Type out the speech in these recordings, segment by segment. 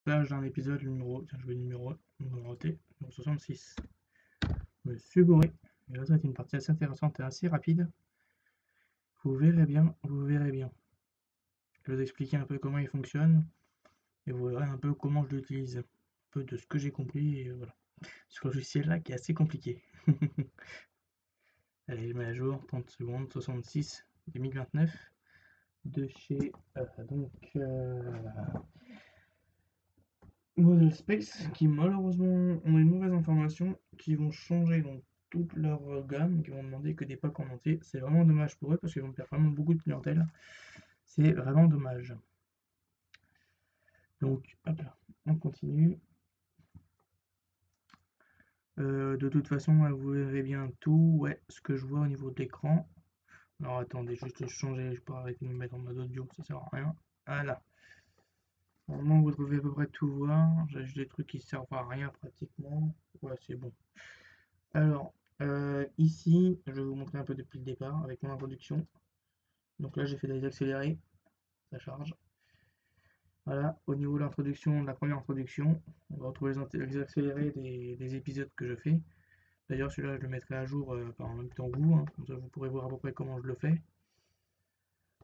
là j'ai un épisode numéro, tiens je vais numéroter, numéro 66. Je me suis gouré, et là ça va être une partie assez intéressante et assez rapide. Vous verrez bien, vous verrez bien. Je vais vous expliquer un peu comment il fonctionne, et vous verrez un peu comment je l'utilise. Un peu de ce que j'ai compris, et voilà. Ce logiciel là qui est assez compliqué. Allez, je mets à jour, 30 secondes, 66 2029, de chez Model Space, qui malheureusement ont une mauvaise information, qui vont changer donc toute leur gamme, qui vont demander que des packs en entier. C'est vraiment dommage pour eux parce qu'ils vont perdre vraiment beaucoup de clientèle. C'est vraiment dommage. Donc, hop là, on continue. De toute façon, vous verrez bien tout, ouais, ce que je vois au niveau de l'écran. Alors attendez, juste changer, je peux arrêter de me mettre en mode audio, ça sert à rien. Voilà. Normalement, vous devez à peu près tout voir. J'ai juste des trucs qui servent à rien pratiquement. Ouais, c'est bon. Alors, ici, je vais vous montrer un peu depuis le départ avec mon introduction. Donc là, j'ai fait des accélérés, ça charge. Voilà, au niveau de l'introduction, de la première introduction, on va retrouver les accélérés des épisodes que je fais. D'ailleurs, celui-là, je le mettrai à jour en même temps que vous, hein, comme ça vous pourrez voir à peu près comment je le fais.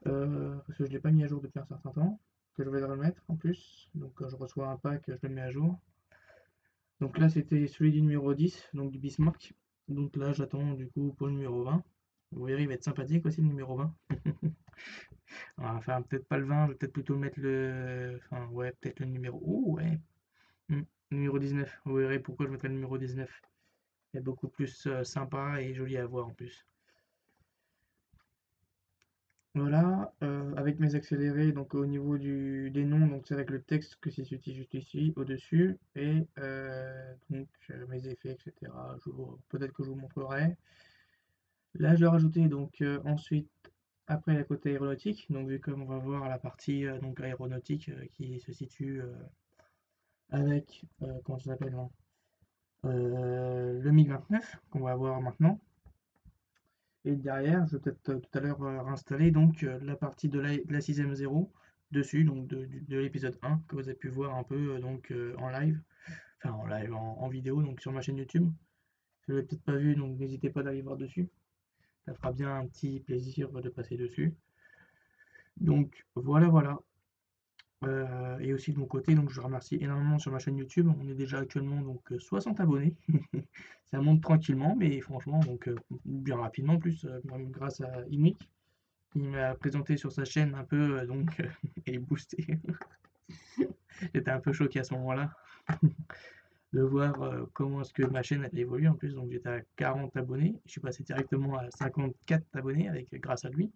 Parce que je ne l'ai pas mis à jour depuis un certain temps, que je vais le remettre en plus. Donc quand je reçois un pack, je le mets à jour. Donc là, c'était celui du numéro 10, donc du Bismarck. Donc là, j'attends du coup pour le numéro 20. Vous verrez, il va être sympathique aussi le numéro 20. Enfin, peut-être pas le 20, je vais peut-être plutôt mettre le. Enfin, ouais, peut-être le numéro. Oh, ouais. Numéro 19. Vous verrez pourquoi je mettrai le numéro 19. Il est beaucoup plus sympa et joli à voir en plus. Voilà, avec mes accélérés, donc au niveau des noms, donc c'est avec le texte que c'est juste ici, au-dessus, et donc mes effets, etc. Peut-être que je vous montrerai. Là, je vais rajouter donc ensuite, après la côté aéronautique, donc vu comme on va voir la partie donc aéronautique qui se situe avec, comment ça s'appelle, hein, le MiG-29 qu'on va voir maintenant. Et derrière, je vais peut-être tout à l'heure réinstaller donc la partie de la 6ème 0 dessus, donc de l'épisode 1 que vous avez pu voir un peu donc en live, enfin en live, en vidéo, donc sur ma chaîne YouTube. Si vous l'avez peut-être pas vu, donc n'hésitez pas d'aller voir dessus. Ça fera bien un petit plaisir de passer dessus. Donc voilà, voilà. Et aussi de mon côté, donc je remercie énormément sur ma chaîne YouTube. On est déjà actuellement donc 60 abonnés. Ça monte tranquillement, mais franchement, donc bien rapidement en plus, même grâce à Inuit, qui m'a présenté sur sa chaîne un peu, donc et boosté. J'étais un peu choqué à ce moment-là de voir comment est-ce que ma chaîne elle évolue en plus. Donc j'étais à 40 abonnés, je suis passé directement à 54 abonnés grâce à lui.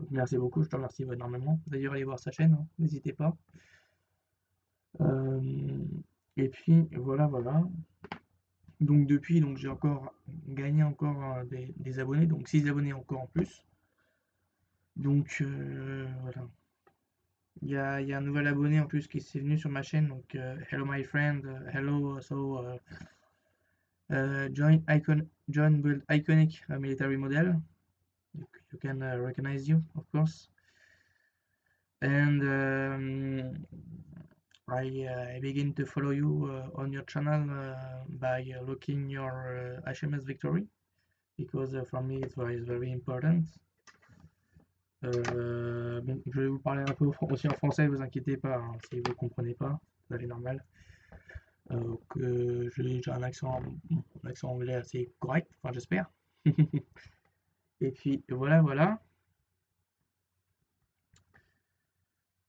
Donc merci beaucoup, je te remercie énormément. D'ailleurs, allez voir sa chaîne, hein, n'hésitez pas. Et puis voilà, voilà. Donc depuis, donc j'ai encore gagné encore des abonnés, donc 6 abonnés encore en plus. Donc voilà. Il y a un nouvel abonné en plus qui s'est venu sur ma chaîne, donc hello my friend, hello, join build iconic military model. You can recognize you, of course. And I begin to follow you on your channel by looking your HMS Victory, because for me it's very important. Bon, je vais vous parler un peu aussi en français, ne vous inquiétez pas, hein, si vous ne comprenez pas, c'est normal. Que j'ai un accent anglais assez correct, enfin j'espère. Et puis voilà, voilà.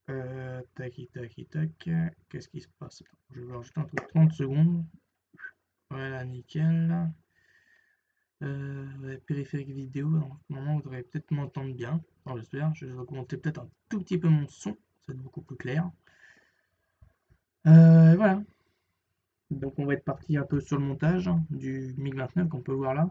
Tac, tac, tac. Qu'est-ce qui se passe? Je vais rajouter un truc 30 secondes. Voilà, nickel. Périphérique vidéo, normalement vous devrez peut-être m'entendre bien. Alors j'espère, je vais augmenter peut-être un tout petit peu mon son, ça va être beaucoup plus clair. Voilà. Donc on va être parti un peu sur le montage du MiG-29 qu'on peut voir là.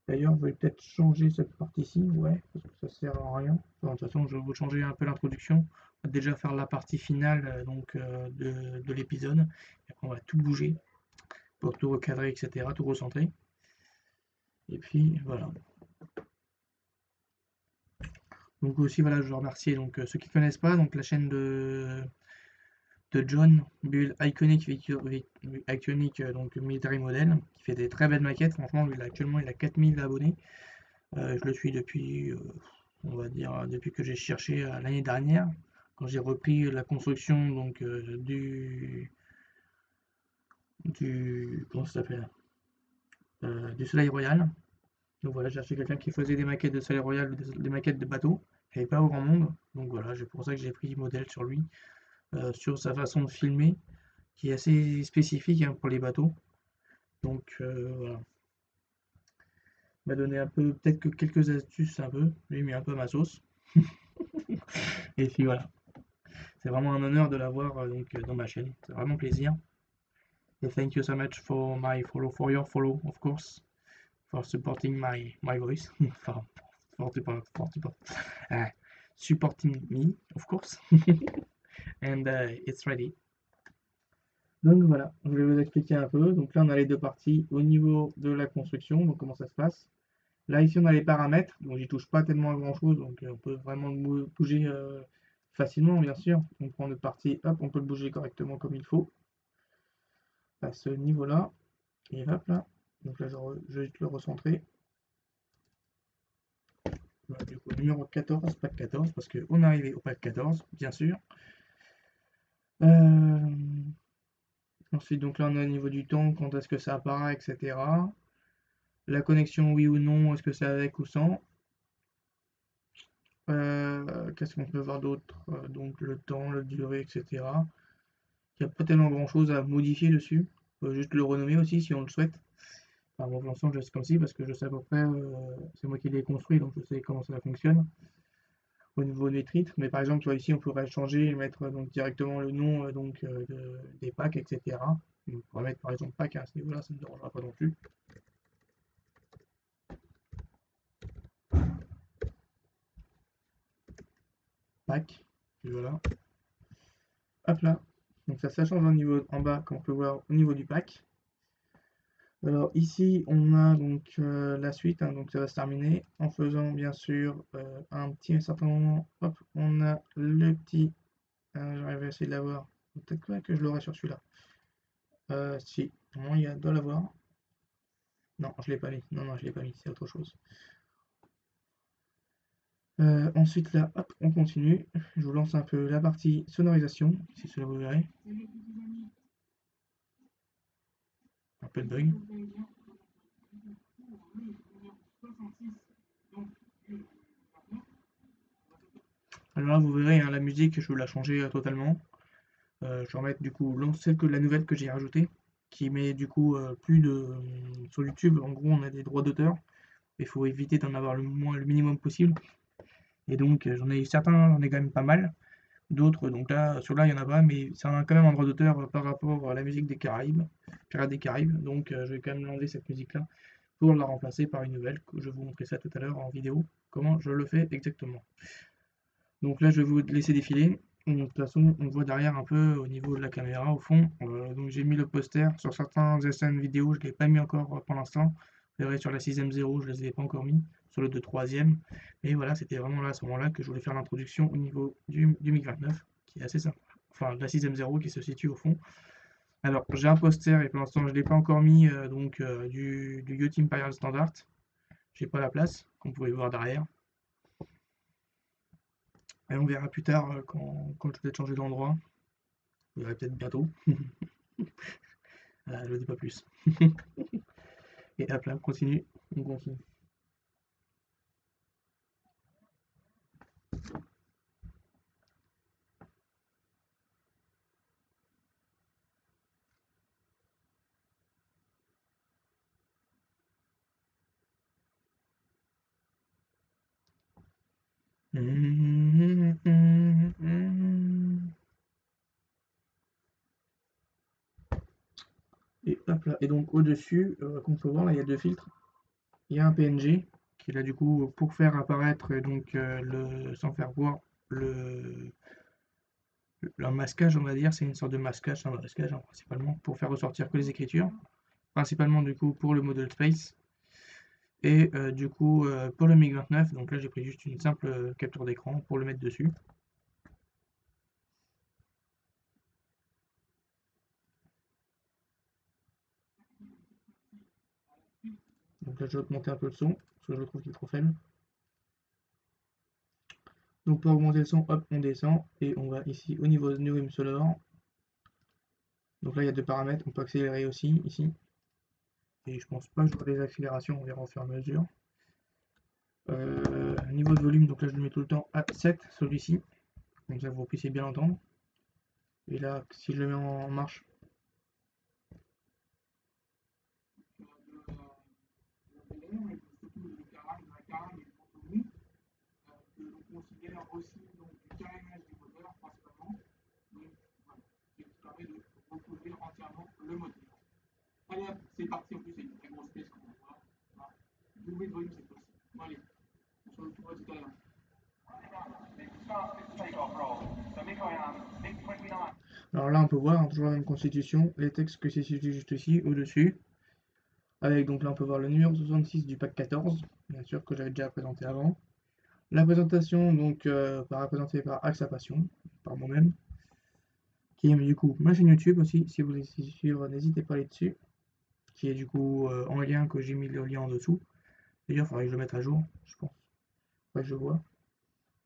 D'ailleurs, je vais peut-être changer cette partie-ci, ouais, parce que ça sert à rien. Enfin, de toute façon, je vais vous changer un peu l'introduction. On va déjà faire la partie finale de l'épisode. Et après, on va tout bouger pour tout recadrer, etc., tout recentrer. Et puis voilà. Donc aussi voilà, je veux remercier donc ceux qui ne connaissent pas donc la chaîne de de John, build iconic, iconic donc military model, qui fait des très belles maquettes. Franchement, lui, actuellement, il a 4000 abonnés. Je le suis depuis, on va dire, depuis que j'ai cherché l'année dernière, quand j'ai repris la construction donc comment ça s'appelle, du Soleil Royal. Donc voilà, j'ai acheté quelqu'un qui faisait des maquettes de Soleil Royal, des maquettes de bateaux. Il n'y avait pas au grand monde. Donc voilà, c'est pour ça que j'ai pris modèle sur lui, sur sa façon de filmer, qui est assez spécifique hein, pour les bateaux. Donc voilà. Il m'a donné un peu, peut-être que quelques astuces un peu. J'ai mis un peu ma sauce. Et puis voilà. C'est vraiment un honneur de l'avoir donc dans ma chaîne. C'est vraiment plaisir. Et thank you so much for my follow, for your follow, of course, for supporting my voice. Enfin, supporting me, of course. And it's ready. Donc voilà, je vais vous expliquer un peu. Donc là, on a les deux parties au niveau de la construction. Donc comment ça se passe. Là, ici, on a les paramètres. Donc j'y touche pas tellement à grand chose. Donc on peut vraiment bouger facilement, bien sûr. On prend notre partie, hop, on peut le bouger correctement comme il faut. À ce niveau-là. Et hop là. Donc là, je vais le recentrer. Voilà, du coup, numéro 14, pack 14, parce qu'on est arrivé au pack 14, bien sûr. Ensuite, donc là, on est au niveau du temps, quand est-ce que ça apparaît, etc. La connexion, oui ou non, est-ce que c'est avec ou sans. Qu'est-ce qu'on peut voir d'autre? Donc le temps, la durée, etc. Il n'y a pas tellement grand-chose à modifier dessus. On peut juste le renommer aussi si on le souhaite. Enfin, bon, pour l'instant, je laisse comme ci parce que je sais à peu près, c'est moi qui l'ai construit, donc je sais comment ça fonctionne au niveau des titres. Mais par exemple, tu vois, ici, on pourrait changer et mettre donc directement le nom des packs, etc. On pourrait mettre par exemple pack à ce niveau-là, ça ne me dérangera pas non plus. Pack, et voilà. Hop là. Donc ça change au niveau en bas, comme on peut voir au niveau du pack. Alors ici, on a donc la suite, hein, donc ça va se terminer en faisant bien sûr un certain moment. Hop, on a le petit. J'arrive à essayer de l'avoir. Peut-être que je l'aurai sur celui-là. Si, normalement il doit l'avoir. Non, je l'ai pas mis. Non, non, je l'ai pas mis, c'est autre chose. Ensuite là, hop, on continue. Je vous lance un peu la partie sonorisation, si cela vous verrez. Un peu de bug. Alors là, vous verrez, hein, la musique, je vais la changer totalement. Je vais remettre du coup celle que la nouvelle que j'ai rajoutée, qui met du coup plus de... Sur YouTube, en gros, on a des droits d'auteur. Il faut éviter d'en avoir le minimum possible. Et donc, j'en ai certains, j'en ai quand même pas mal. D'autres, donc là, sur-là, il n'y en a pas, mais c'est quand même un droit d'auteur par rapport à la musique des Caraïbes, Pirates des Caraïbes. Donc, je vais quand même enlever cette musique-là pour la remplacer par une nouvelle. Je vais vous montrer ça tout à l'heure en vidéo, comment je le fais exactement. Donc là, je vais vous laisser défiler. De toute façon, on voit derrière un peu au niveau de la caméra, au fond. Donc j'ai mis le poster sur certains scènes vidéo, je ne l'ai pas mis encore pour l'instant. Vous verrez sur la 6ème 0, je ne les ai pas encore mis, sur le 2 3ème. Mais voilà, c'était vraiment là à ce moment-là que je voulais faire l'introduction au niveau du MiG-29, qui est assez sympa. Enfin, de la 6ème 0 qui se situe au fond. Alors, j'ai un poster et pour l'instant, je ne l'ai pas encore mis du Yacht Imperial Standard. J'ai pas la place, comme vous pouvez voir derrière. Et on verra plus tard quand je vais changer d'endroit. Vous verrez peut-être bientôt. Je ne dis pas plus. Et hop là, on continue. On continue. Et hop là. Et donc au-dessus, comme on peut voir, là, il y a deux filtres. Il y a un PNG qui est là du coup pour faire apparaître sans faire voir le masquage, on va dire. C'est une sorte de masquage, un masquage hein, principalement pour faire ressortir que les écritures. Principalement du coup pour le model space. Et du coup pour le MiG-29, donc là j'ai pris juste une simple capture d'écran pour le mettre dessus. Donc là, je vais augmenter un peu le son, parce que je trouve qu'il est trop faible. Donc pour augmenter le son, hop, on descend, et on va ici au niveau de Neurim Sonore. Donc là, il y a deux paramètres, on peut accélérer aussi, ici. Et je pense pas que j'aurai des accélérations, on verra au fur et à mesure. Niveau de volume, donc là, je le mets tout le temps à 7, celui-ci. Comme ça, vous puissiez bien l'entendre. Et là, si je le mets en marche, alors là, on peut voir, hein, toujours la même constitution, les textes que c'est situé juste ici, au-dessus. Avec, donc là, on peut voir le numéro 66 du pack 14, bien sûr, que j'avais déjà présenté avant. La présentation, donc, représentée par Axa Passion, par moi-même, qui est du coup ma chaîne YouTube aussi, si vous voulez suivre, n'hésitez pas à aller dessus, qui est du coup en lien, que j'ai mis le lien en dessous. D'ailleurs, il faudrait que je le mette à jour, je pense. Faudrait que je vois.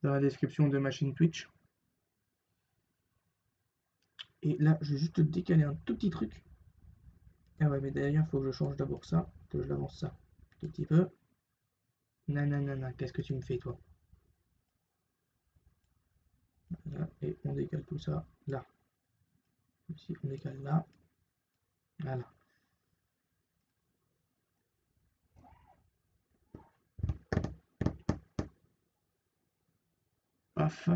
Dans la description de ma chaîne Twitch. Et là, je vais juste décaler un tout petit truc. Ah ouais, mais d'ailleurs, il faut que je change d'abord ça, que je l'avance ça un tout petit peu. Nanana, qu'est-ce que tu me fais, toi? Voilà, et on décale tout ça là. Ici, on décale là. Voilà. Paf.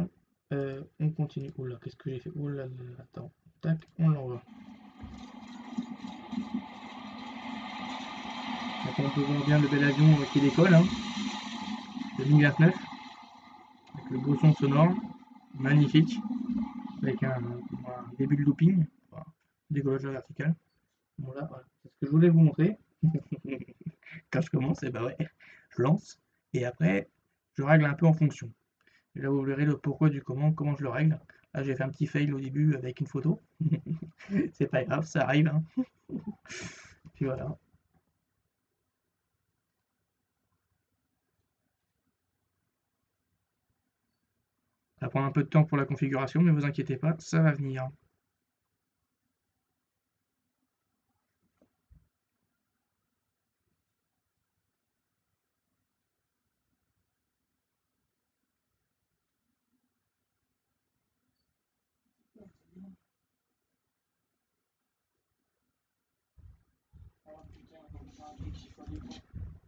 On continue. Oula, qu'est-ce que j'ai fait? Oula, attends. Tac, on l'envoie. Maintenant, on peut voir bien le bel avion qui décolle, hein, de 1029, avec le beau son sonore, magnifique, avec un début de looping, enfin, décollage vertical. Bon là, voilà, c'est ce que je voulais vous montrer. Quand je commence, et bah ouais, je lance, et après, je règle un peu en fonction. Et là, vous verrez le pourquoi du comment je le règle. Là, j'ai fait un petit fail au début avec une photo. C'est pas grave, ça arrive, hein. Puis voilà. Ça va prendre un peu de temps pour la configuration, mais vous inquiétez pas, ça va venir.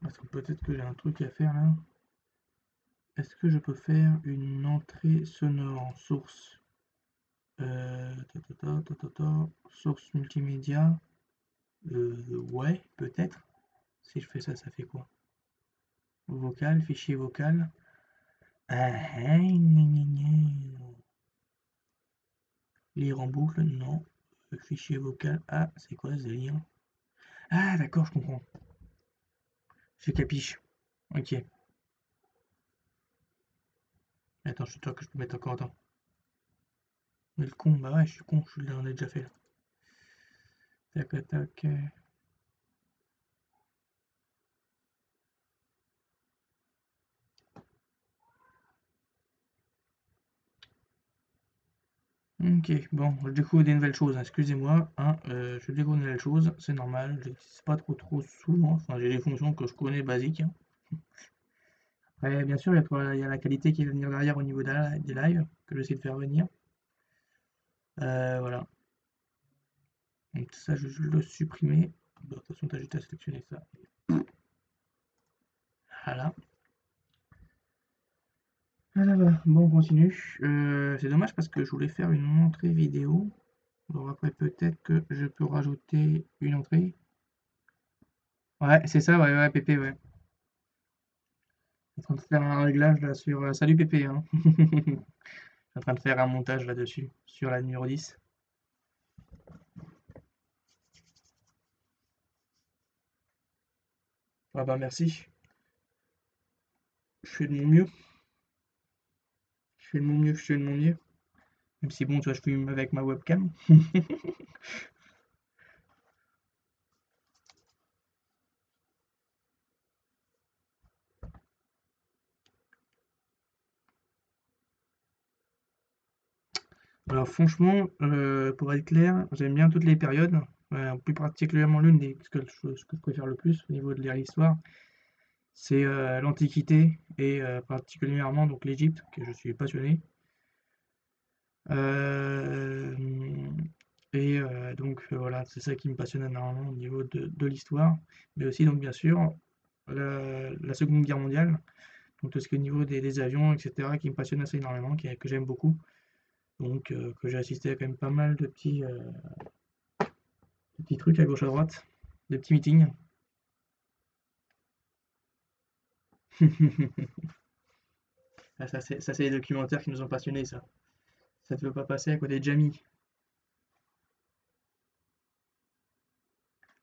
Parce que peut-être que j'ai un truc à faire là. Est-ce que je peux faire une entrée sonore en source? Source multimédia. Ouais, peut-être. Si je fais ça, ça fait quoi? Vocal, fichier vocal. Ah, lire en boucle, non. Fichier vocal. Ah, c'est quoi ce délire? Ah, d'accord, je comprends. J'ai capiche. Ok. Attends, je suis toi que je peux mettre encore. Attends. Mais le con, bah ouais, je suis con, je l'ai déjà fait là. Tac, tac, tac. Ok, bon, je découvre des nouvelles choses, hein, excusez-moi, hein, je découvre des nouvelles choses, c'est normal, je n'utilise pas trop souvent, enfin j'ai des fonctions que je connais basiques, hein. Après, bien sûr, il y a la qualité qui va venir derrière au niveau des lives, que j'essaie de faire venir. Voilà, donc ça je vais le supprimer. Bon, de toute façon, t'as juste à sélectionner ça. Voilà. Voilà, voilà. Bon, on continue. C'est dommage parce que je voulais faire une entrée vidéo. Donc après, peut-être que je peux rajouter une entrée. Ouais, c'est ça, ouais, ouais, Pépé, ouais. Je suis en train de faire un réglage là sur. Salut Pépé, hein. Je suis en train de faire un montage là-dessus, sur la numéro 10. Ah bah merci. Je fais de mon mieux. Je fais de mon mieux, je fais de mon mieux. Même si bon, tu vois, je filme avec ma webcam. Alors franchement, pour être clair, j'aime bien toutes les périodes, plus particulièrement ce que je préfère le plus au niveau de lire l'histoire, c'est l'Antiquité et particulièrement donc l'Égypte, que je suis passionné. Euh, voilà, c'est ça qui me passionne énormément au niveau de l'histoire, mais aussi donc bien sûr la Seconde Guerre mondiale, donc tout ce qui est au niveau des avions, etc., qui me passionne assez énormément, que j'aime beaucoup, donc que j'ai assisté à quand même pas mal de petits trucs à gauche à droite, des petits meetings. Ah, ça, c'est les documentaires qui nous ont passionnés, ça. Ça ne veut pas passer à côté de Jamie.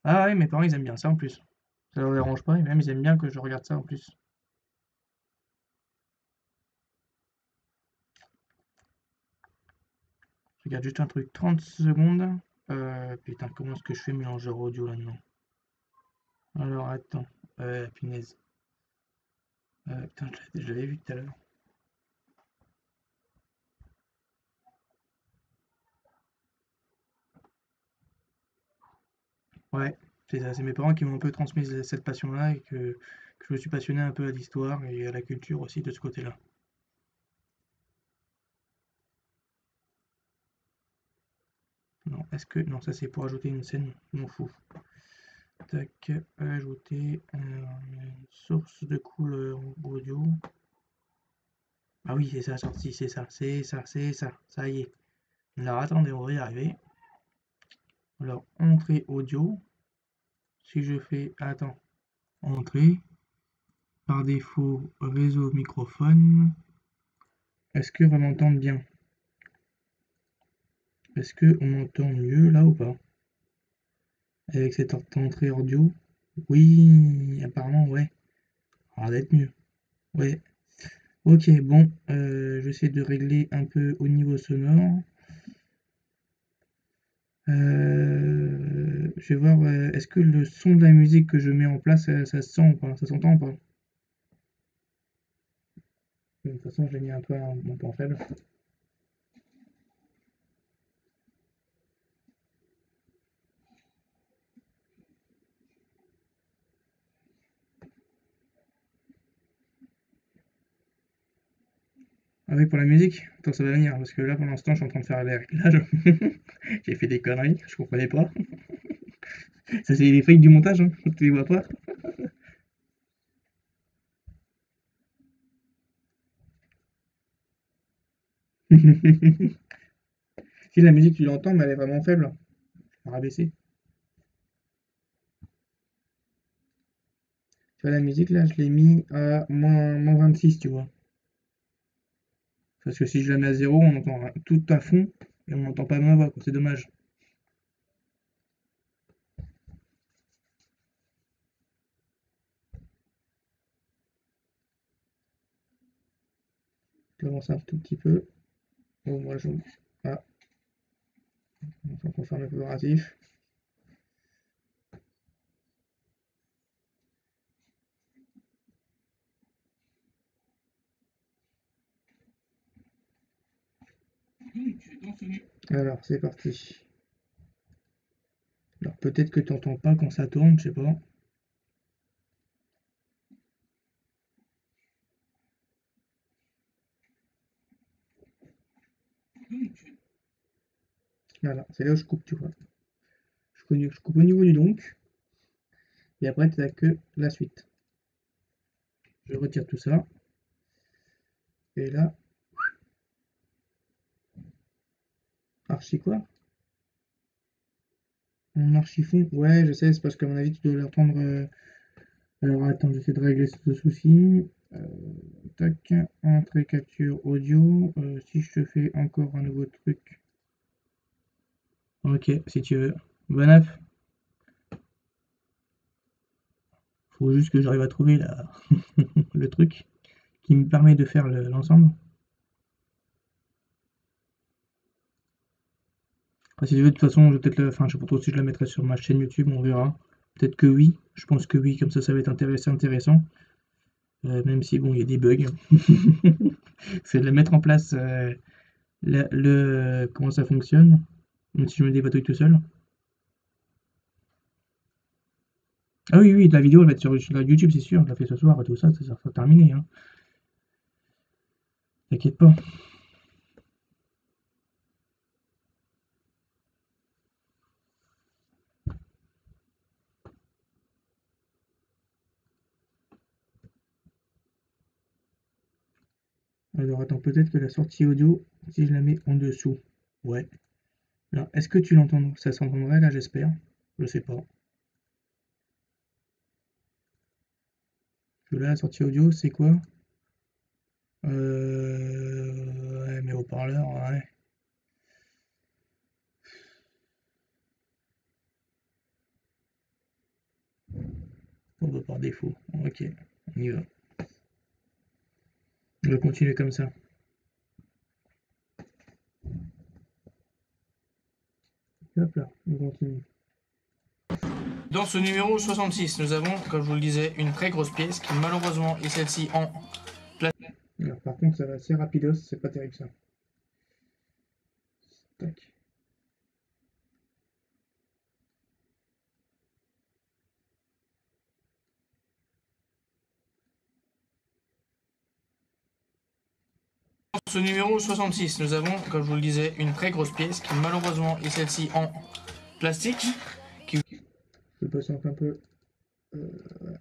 Ah ouais, mes parents, ils aiment bien ça en plus. Ça leur dérange pas, et même ils aiment bien que je regarde ça en plus. Je regarde juste un truc 30 secondes. Putain, comment est-ce que je fais mélangeur audio là-dedans? Alors, attends. Punaise. Putain, je l'avais vu tout à l'heure. Ouais, c'est ça. C'est mes parents qui m'ont un peu transmis cette passion-là et que je me suis passionné un peu à l'histoire et à la culture aussi de ce côté-là. Non, est-ce que... Non, ça c'est pour ajouter une scène. Je m'en fous. Tac, ajouter une source de couleur audio. Ah oui, c'est ça, sorti, c'est ça, c'est ça, c'est ça. Ça y est. Alors attendez, on va y arriver. Alors, entrée audio. Si je fais... Attends. Entrée. Par défaut, réseau microphone. Est-ce que on m'entend bien? Est-ce que on m'entend mieux là ou pas? Avec cette entrée audio? Oui, apparemment, ouais. Ça d'être mieux. Ouais. Ok, bon, j'essaie de régler un peu au niveau sonore. Je vais voir, est-ce que le son de la musique que je mets en place, ça se sent ou pas? Ça s'entend ou pas? De toute façon, je l'ai mis un peu à mon point faible. Ah oui, pour la musique? Attends, ça va venir, parce que là, pour l'instant, je suis en train de faire les réglages. J'ai fait des conneries, je comprenais pas. Ça, c'est les fakes du montage, hein, tu les vois pas. Si la musique, tu l'entends, mais elle est vraiment faible. Je vais rabaisser. Tu vois, la musique, là, je l'ai mis à moins 26, tu vois. Parce que si je la mets à zéro, on entend tout à fond et on n'entend pas ma voix, quoi. C'est dommage. Je l'avance un tout petit peu. Bon, moi, je... Ah, on confirme le collaboratif. Alors, c'est parti. Alors, peut-être que tu n'entends pas quand ça tourne, je sais pas. Voilà, c'est là où je coupe, tu vois. Je coupe au niveau du donc. Et après, tu n'as que la suite. Je retire tout ça. Et là, archi quoi? En archi-fond? Ouais, je sais, c'est parce qu'à mon avis, tu dois l'entendre. Alors attends, j'essaie de régler ce souci. Tac, entrée capture audio. Si je te fais encore un nouveau truc. Ok, si tu veux. Bon app. Faut juste que j'arrive à trouver le truc qui me permet de faire l'ensemble. Enfin, si tu veux, de toute façon, je vais peut-être enfin, je sais pas trop si je la mettrai sur ma chaîne YouTube, on verra. Peut-être que oui. Je pense que oui, comme ça va être intéressant. Même si, bon, il y a des bugs. C'est de la mettre en place comment ça fonctionne, même si je me débrouille tout seul. Ah oui, oui, la vidéo elle va être sur YouTube, c'est sûr, je la fais ce soir, tout ça, ça sera terminé, hein. T'inquiète pas. Alors attends, peut-être que la sortie audio, si je la mets en dessous. Ouais. Alors, est-ce que tu l'entends? Ça s'entendrait là, j'espère. Je sais pas. Parce que là, la sortie audio, c'est quoi? Ouais, mes haut-parleurs, ouais. Bon, bah, par défaut. Ok, on y va. On va continuer comme ça. Hop là, on continue. Dans ce numéro 66, nous avons, comme je vous le disais, une très grosse pièce qui malheureusement est celle-ci en plastique. Alors, par contre, ça va assez rapidos, c'est pas terrible ça. Tac. Dans ce numéro 66, nous avons, comme je vous le disais, une très grosse pièce qui malheureusement est celle-ci en plastique. Je patiente un peu. Voilà.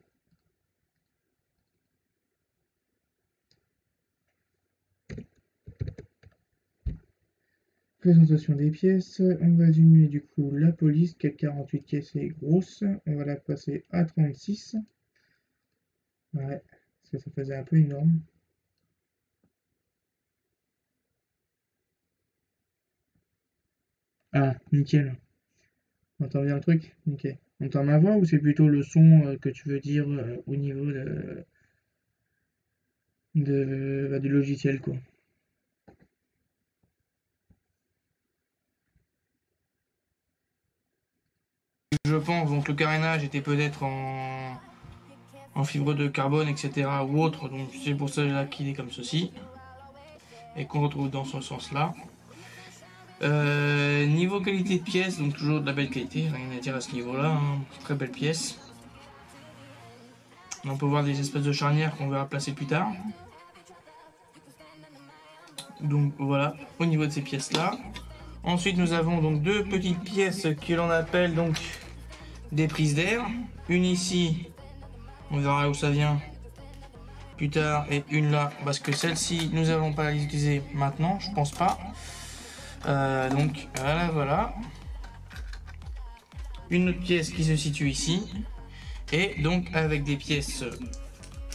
Présentation des pièces. On va diminuer du coup la police, qui est 48 qui est grosse. On va la passer à 36. Ouais, parce que ça faisait un peu énorme. Ah, nickel. On entend bien le truc? Ok. On entend ma voix ou c'est plutôt le son que tu veux dire au niveau du logiciel, quoi? Je pense donc le carénage était peut-être en fibre de carbone, etc. ou autre, donc c'est pour ça qu'il est comme ceci et qu'on retrouve dans ce sens-là. Niveau qualité de pièce, donc toujours de la belle qualité, rien à dire à ce niveau-là, hein. Très belle pièce. On peut voir des espèces de charnières qu'on verra placer plus tard. Donc voilà, au niveau de ces pièces-là. Ensuite, nous avons donc deux petites pièces que l'on appelle donc des prises d'air. Une ici, on verra où ça vient plus tard, et une là, parce que celle-ci, nous n'allons pas les utiliser maintenant, je pense pas. Donc voilà, voilà. Une autre pièce qui se situe ici, et donc avec des pièces,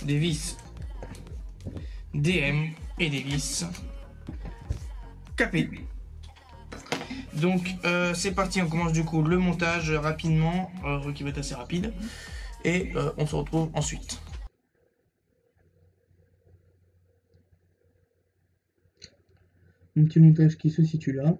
des vis DM et des vis KP. Donc c'est parti, on commence du coup le montage rapidement, qui va être assez rapide, et on se retrouve ensuite. Un petit montage qui se situe là.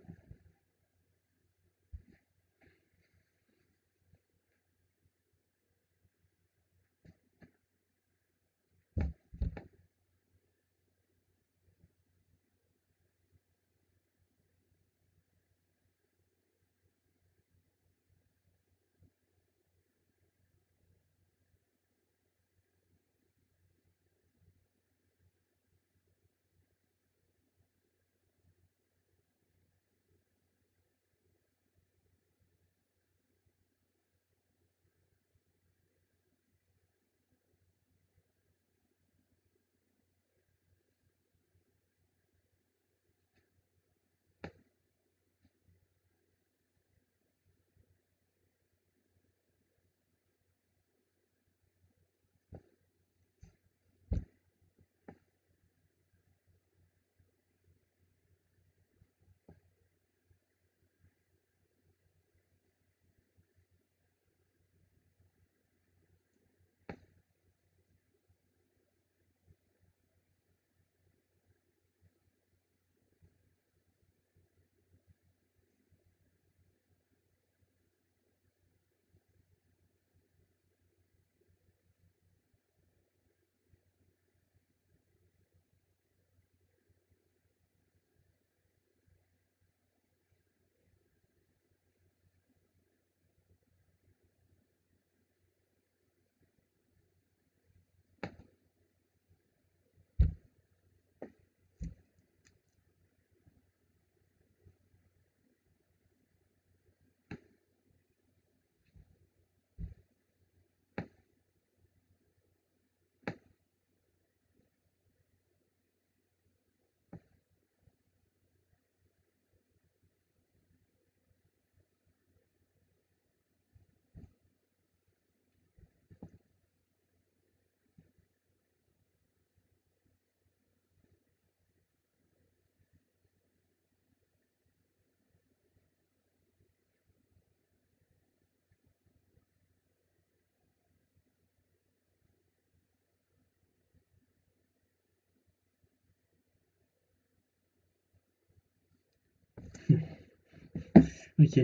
Ok.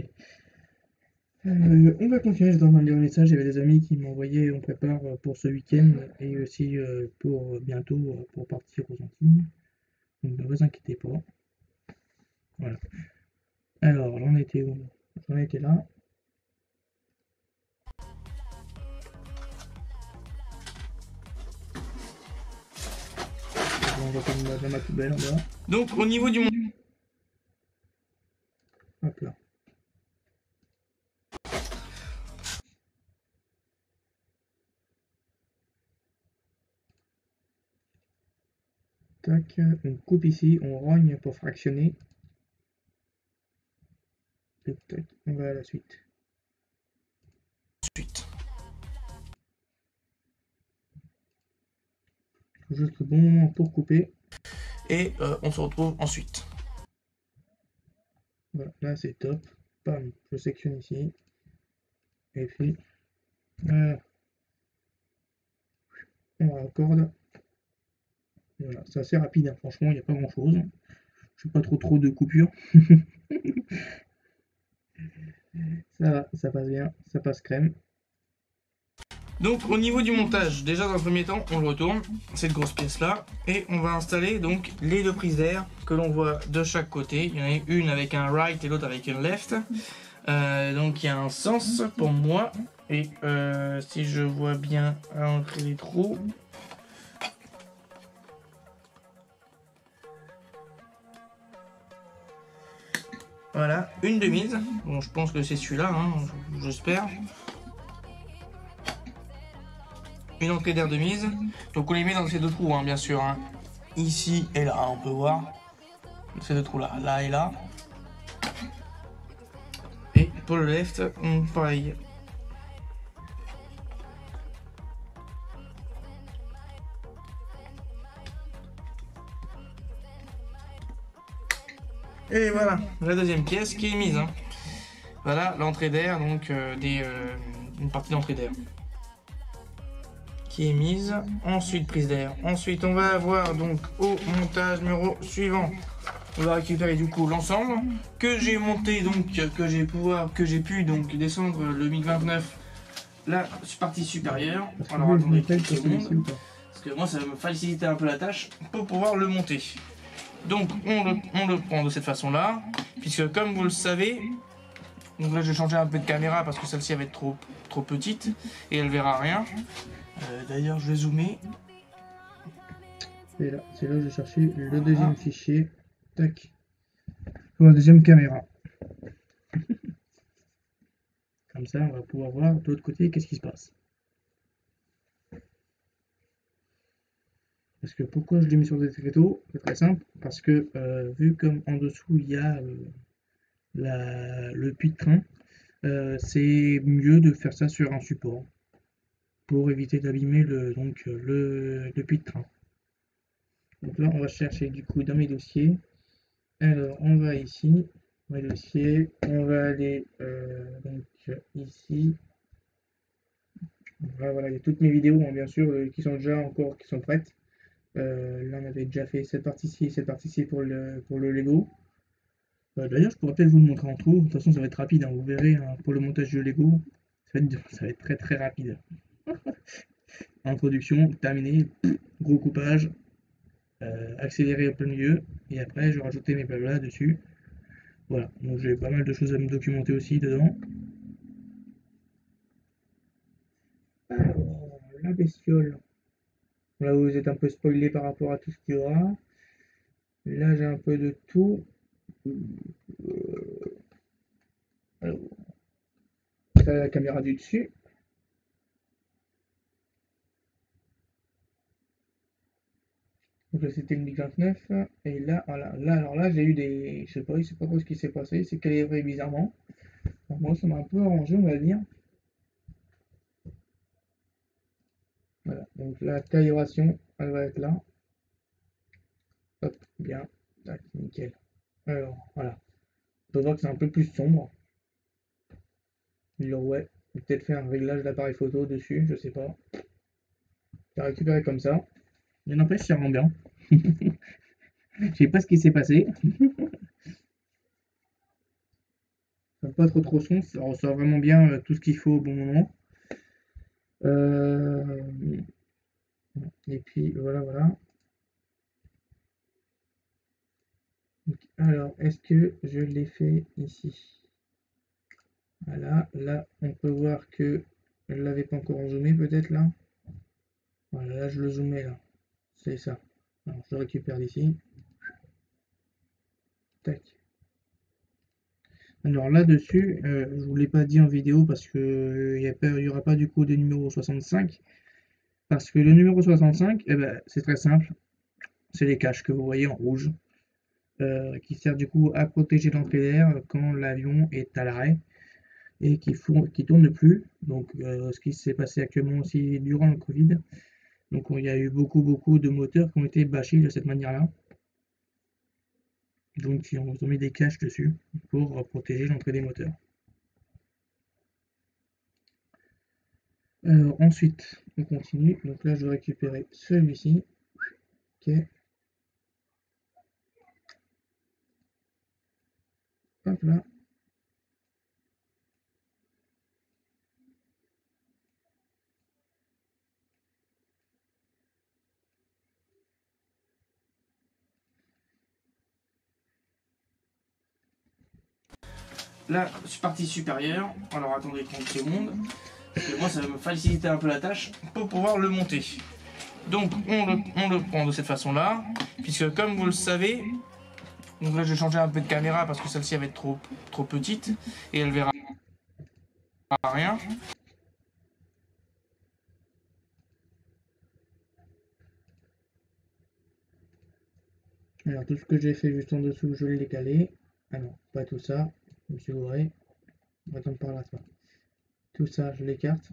On va continuer, je dois lire un message. Il y avait des amis qui m'envoyaient, on prépare pour ce week-end et aussi pour bientôt pour partir aux Antilles. Donc ne vous inquiétez pas. Voilà. Alors, j'en étais où? J'en étais là. On va dans ma poubelle en bas. Donc au niveau du Hop là. Tac, on coupe ici, on rogne pour fractionner. Et tac, on va à la suite. ensuite. Juste le bon moment pour couper. Et on se retrouve ensuite. Voilà, là c'est top. Bam, je sectionne ici. Et puis, on raccorde. Voilà, c'est assez rapide, hein. Franchement, il n'y a pas grand chose. Je fais pas trop de coupures. Ça va, ça passe bien, ça passe crème. Donc au niveau du montage, déjà dans le premier temps, on le retourne, cette grosse pièce là, et on va installer donc les deux prises d'air que l'on voit de chaque côté. Il y en a une avec un right et l'autre avec un left. Donc il y a un sens pour moi, et si je vois bien à l'entrée des trous. Voilà, une de mise. Bon, je pense que c'est celui-là, hein, j'espère. Une entrée d'air de mise. Donc on les met dans ces deux trous, hein, bien sûr. Hein. Ici et là, on peut voir. Ces deux trous là, là et là. Et pour le left, pareil. Et voilà, la deuxième pièce qui est mise. Hein. Voilà l'entrée d'air, donc une partie d'entrée d'air qui est mise. Ensuite prise d'air. Ensuite on va avoir donc au montage numéro suivant. On va récupérer du coup l'ensemble que j'ai monté, donc que j'ai pu donc descendre le MiG-29 la partie supérieure. Alors attendez quelques secondes, parce que moi ça va me faciliter un peu la tâche pour pouvoir le monter. Donc on le prend de cette façon là, puisque comme vous le savez, donc là je vais changer un peu de caméra parce que celle-ci va être trop petite et elle verra rien. D'ailleurs je vais zoomer. C'est là où j'ai cherché le deuxième fichier. Tac. Pour la deuxième caméra. Comme ça, on va pouvoir voir de l'autre côté qu'est-ce qui se passe. Parce que pourquoi je l'ai mis sur des photos? C'est très simple. Parce que vu comme en dessous il y a le puits de train, c'est mieux de faire ça sur un support pour éviter d'abîmer le puits de train. Donc là, on va chercher du coup dans mes dossiers. Alors, on va ici, mes dossiers, on va aller donc ici. Voilà, il y a toutes mes vidéos, hein, bien sûr, qui sont déjà encore, qui sont prêtes. Là, on avait déjà fait cette partie-ci pour le Lego. D'ailleurs, je pourrais peut-être vous le montrer en trop. De toute façon, ça va être rapide, hein, vous verrez, hein, pour le montage de Lego. Ça va être très très rapide. Introduction, terminé, gros coupage, accéléré au plein milieu, et après, je vais rajouter mes blabla dessus. Voilà, donc j'ai pas mal de choses à me documenter aussi dedans. Alors, la bestiole. Là, vous êtes un peu spoilé par rapport à tout ce qu'il y aura. Là, j'ai un peu de tout. Alors, ça, la caméra du dessus. Donc là, c'était le MiG-29. Et là, voilà. Là, alors là, j'ai eu des. Je sais pas trop ce qui s'est passé. C'est calibré bizarrement. Alors, moi, ça m'a un peu arrangé, on va dire. Voilà. Donc la calibration, elle va être là. Hop, bien. Tac, nickel. Alors, voilà. On peut voir que c'est un peu plus sombre. Ouais, peut-être faire un réglage d'appareil photo dessus, je sais pas. J'ai récupéré comme ça. Il n'empêche, ça rend bien. Je sais pas ce qui s'est passé. pas trop son, ça ressort vraiment bien tout ce qu'il faut au bon moment. Et puis voilà. Donc, alors, est-ce que je l'ai fait ici? Voilà, là on peut voir que je ne l'avais pas encore en zoomé peut-être là. Voilà, là je le zoomais là. C'est ça. Alors je le récupère d'ici. Tac. Alors là-dessus, je vous l'ai pas dit en vidéo parce que il y aura pas du coup des numéros 65. Parce que le numéro 65, eh ben, c'est très simple. C'est les caches que vous voyez en rouge. Qui sert du coup à protéger l'entrée d'air quand l'avion est à l'arrêt et qui tourne plus. Donc ce qui s'est passé actuellement aussi durant le Covid. Donc il y a eu beaucoup de moteurs qui ont été bâchés de cette manière-là. Donc ils ont mis des caches dessus pour protéger l'entrée des moteurs. Alors ensuite on continue. Donc là je vais récupérer celui-ci. Ok. Hop là. La partie supérieure, alors attendez 30 secondes, parce que moi ça va me faciliter un peu la tâche pour pouvoir le monter. Donc on le prend de cette façon là, puisque comme vous le savez, donc là je vais changer un peu de caméra parce que celle-ci va être trop petite et elle verra rien. Alors tout ce que j'ai fait juste en dessous, je l'ai décalé. Ah non, pas tout ça. Je me suis gouré. On va attendre par là, ça. Tout ça, je l'écarte.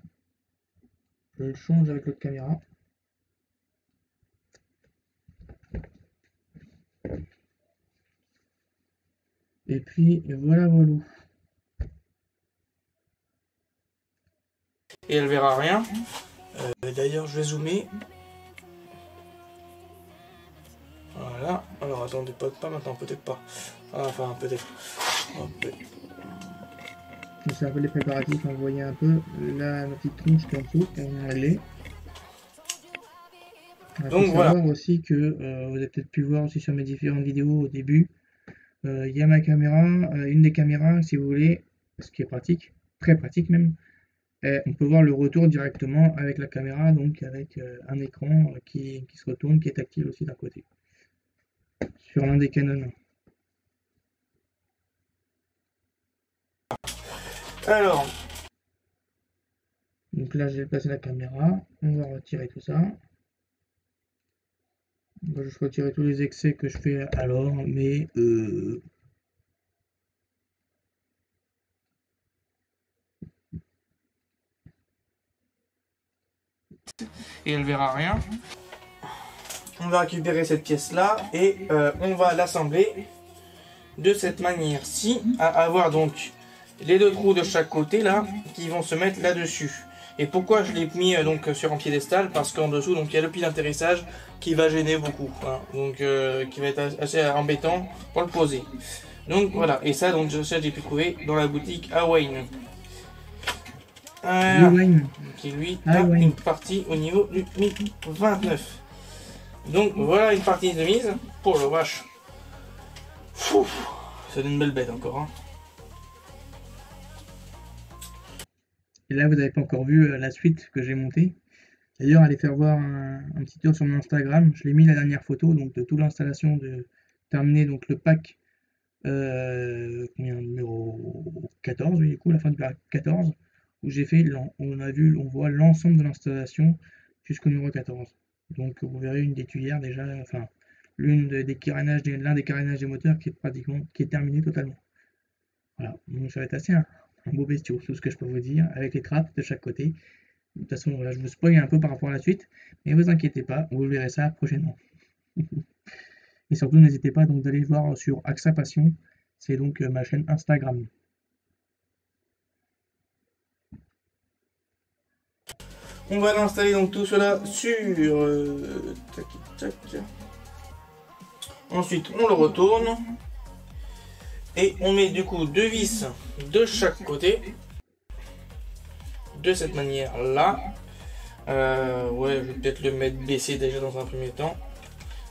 Je le change avec l'autre caméra. Et puis voilà. Et elle verra rien. D'ailleurs je vais zoomer. Voilà. Alors attendez, pas maintenant, peut-être pas. Enfin peut-être. C'est un peu les préparatifs, on voyait un peu la petite tronche qui est en dessous, on l'est. Il faut savoir aussi que vous avez peut-être pu voir aussi sur mes différentes vidéos au début, il y a ma caméra, une des caméras si vous voulez, ce qui est pratique, très pratique même. On peut voir le retour directement avec la caméra, donc avec un écran qui se retourne, qui est tactile aussi d'un côté. Sur l'un des Canon. Alors. Donc là, j'ai placé la caméra. On va retirer tout ça. On va juste retirer tous les excès que je fais alors, mais et elle verra rien. On va récupérer cette pièce là et on va l'assembler de cette manière-ci, à avoir donc les deux trous de chaque côté là qui vont se mettre là-dessus. Et pourquoi je l'ai mis donc sur un piédestal? Parce qu'en dessous donc il y a le pied d'atterrissage qui va gêner beaucoup, hein, donc qui va être assez embêtant pour le poser. Donc voilà, et ça donc j'ai pu trouver dans la boutique à Wayne. Qui lui a une partie au niveau du 1029. Donc voilà une partie de mise pour le vache. C'est une belle bête encore. Hein. Et là vous n'avez pas encore vu la suite que j'ai montée. D'ailleurs allez faire voir un petit tour sur mon Instagram. Je l'ai mis la dernière photo donc de toute l'installation de terminer donc le pack numéro 14, oui, du coup la fin du pack 14 où j'ai fait on voit l'ensemble de l'installation jusqu'au numéro 14. Donc vous verrez une des tuyères déjà, enfin l'un des carénages des moteurs qui est terminé totalement. Voilà, donc ça va être assez un beau bestiau, tout ce que je peux vous dire, avec les trappes de chaque côté. De toute façon, là je vous spoil un peu par rapport à la suite, mais ne vous inquiétez pas, vous verrez ça prochainement. Et surtout n'hésitez pas donc d'aller voir sur AXA Passion, c'est donc ma chaîne Instagram. On va l'installer donc tout cela sur tac. Ensuite on le retourne Et on met du coup 2 vis de chaque côté. De cette manière-là. Ouais, je vais peut-être le mettre baissé déjà dans un premier temps.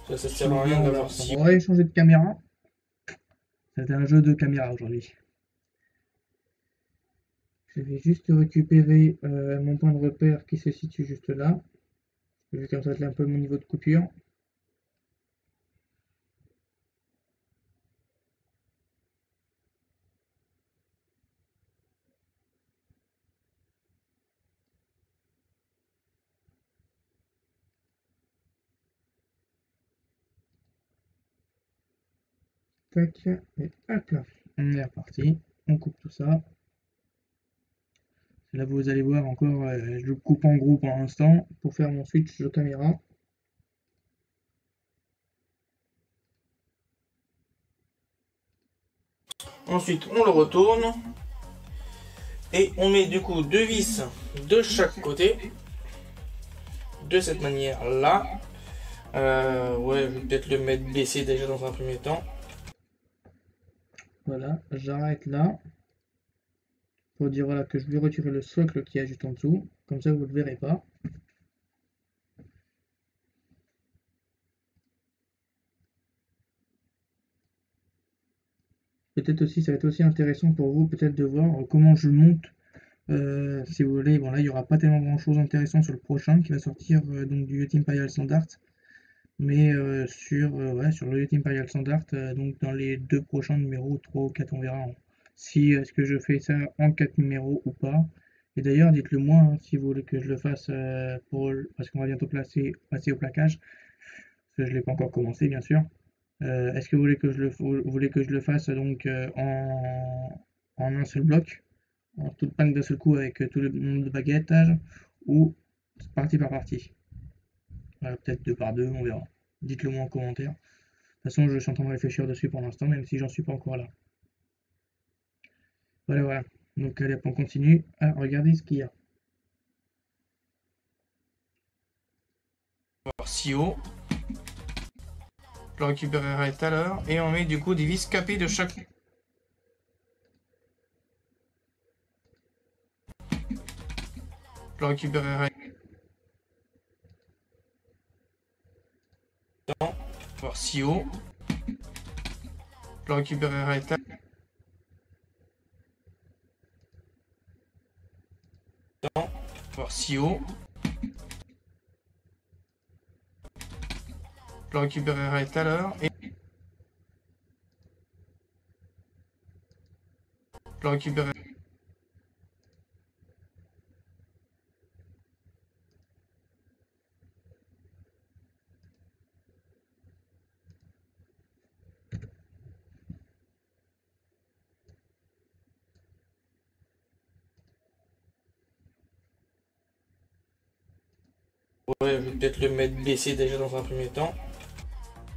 Ça sert à rien d'avoir si... On va changer de caméra. C'était un jeu de caméra aujourd'hui. Je vais juste récupérer mon point de repère qui se situe juste là. Vu comme ça, c'est un peu mon niveau de coupure. Tac, et hop là. On est reparti. On coupe tout ça. Là, vous allez voir encore, je coupe en gros pour l'instant pour faire mon switch de caméra. Ensuite, on le retourne. Et on met du coup 2 vis de chaque côté. De cette manière-là. Ouais, je vais peut-être le mettre baissé déjà dans un premier temps. Voilà, j'arrête là. Pour dire voilà, que je vais retirer le socle qui est juste en dessous. Comme ça, vous ne le verrez pas. Peut-être aussi, ça va être aussi intéressant pour vous peut-être de voir comment je monte. Si vous voulez, bon là il n'y aura pas tellement grand chose d'intéressant sur le prochain qui va sortir donc du Yachty Imperial Standard. Mais sur le Yachty Imperial Standard, donc dans les 2 prochains numéros, 3 ou 4, on verra si est-ce que je fais ça en 4 numéros ou pas. Et d'ailleurs, dites-le moi hein, si vous voulez que je le fasse parce qu'on va bientôt passer au plaquage. Parce que je ne l'ai pas encore commencé, bien sûr. Est-ce que vous voulez que je le fasse donc en un seul bloc, en toute panne d'un seul coup avec tout le nombre de baguettes, ou partie par partie? Voilà, peut-être 2 par 2, on verra. Dites-le moi en commentaire. De toute façon, je suis en train de réfléchir dessus pour l'instant, même si j'en suis pas encore là. Voilà, voilà. Donc allez, on continue. Ah, regardez ce qu'il y a. Si haut. Je le récupérerai tout à l'heure. Et on met du coup des vis capées de chaque... Je le récupérerai... Voir si haut. Je le récupérerai tout à l'heure. Voir si haut. Je le récupérerai tout à l'heure. Et... Je le récupérerai... Ouais, je vais peut-être le mettre baissé déjà dans un premier temps.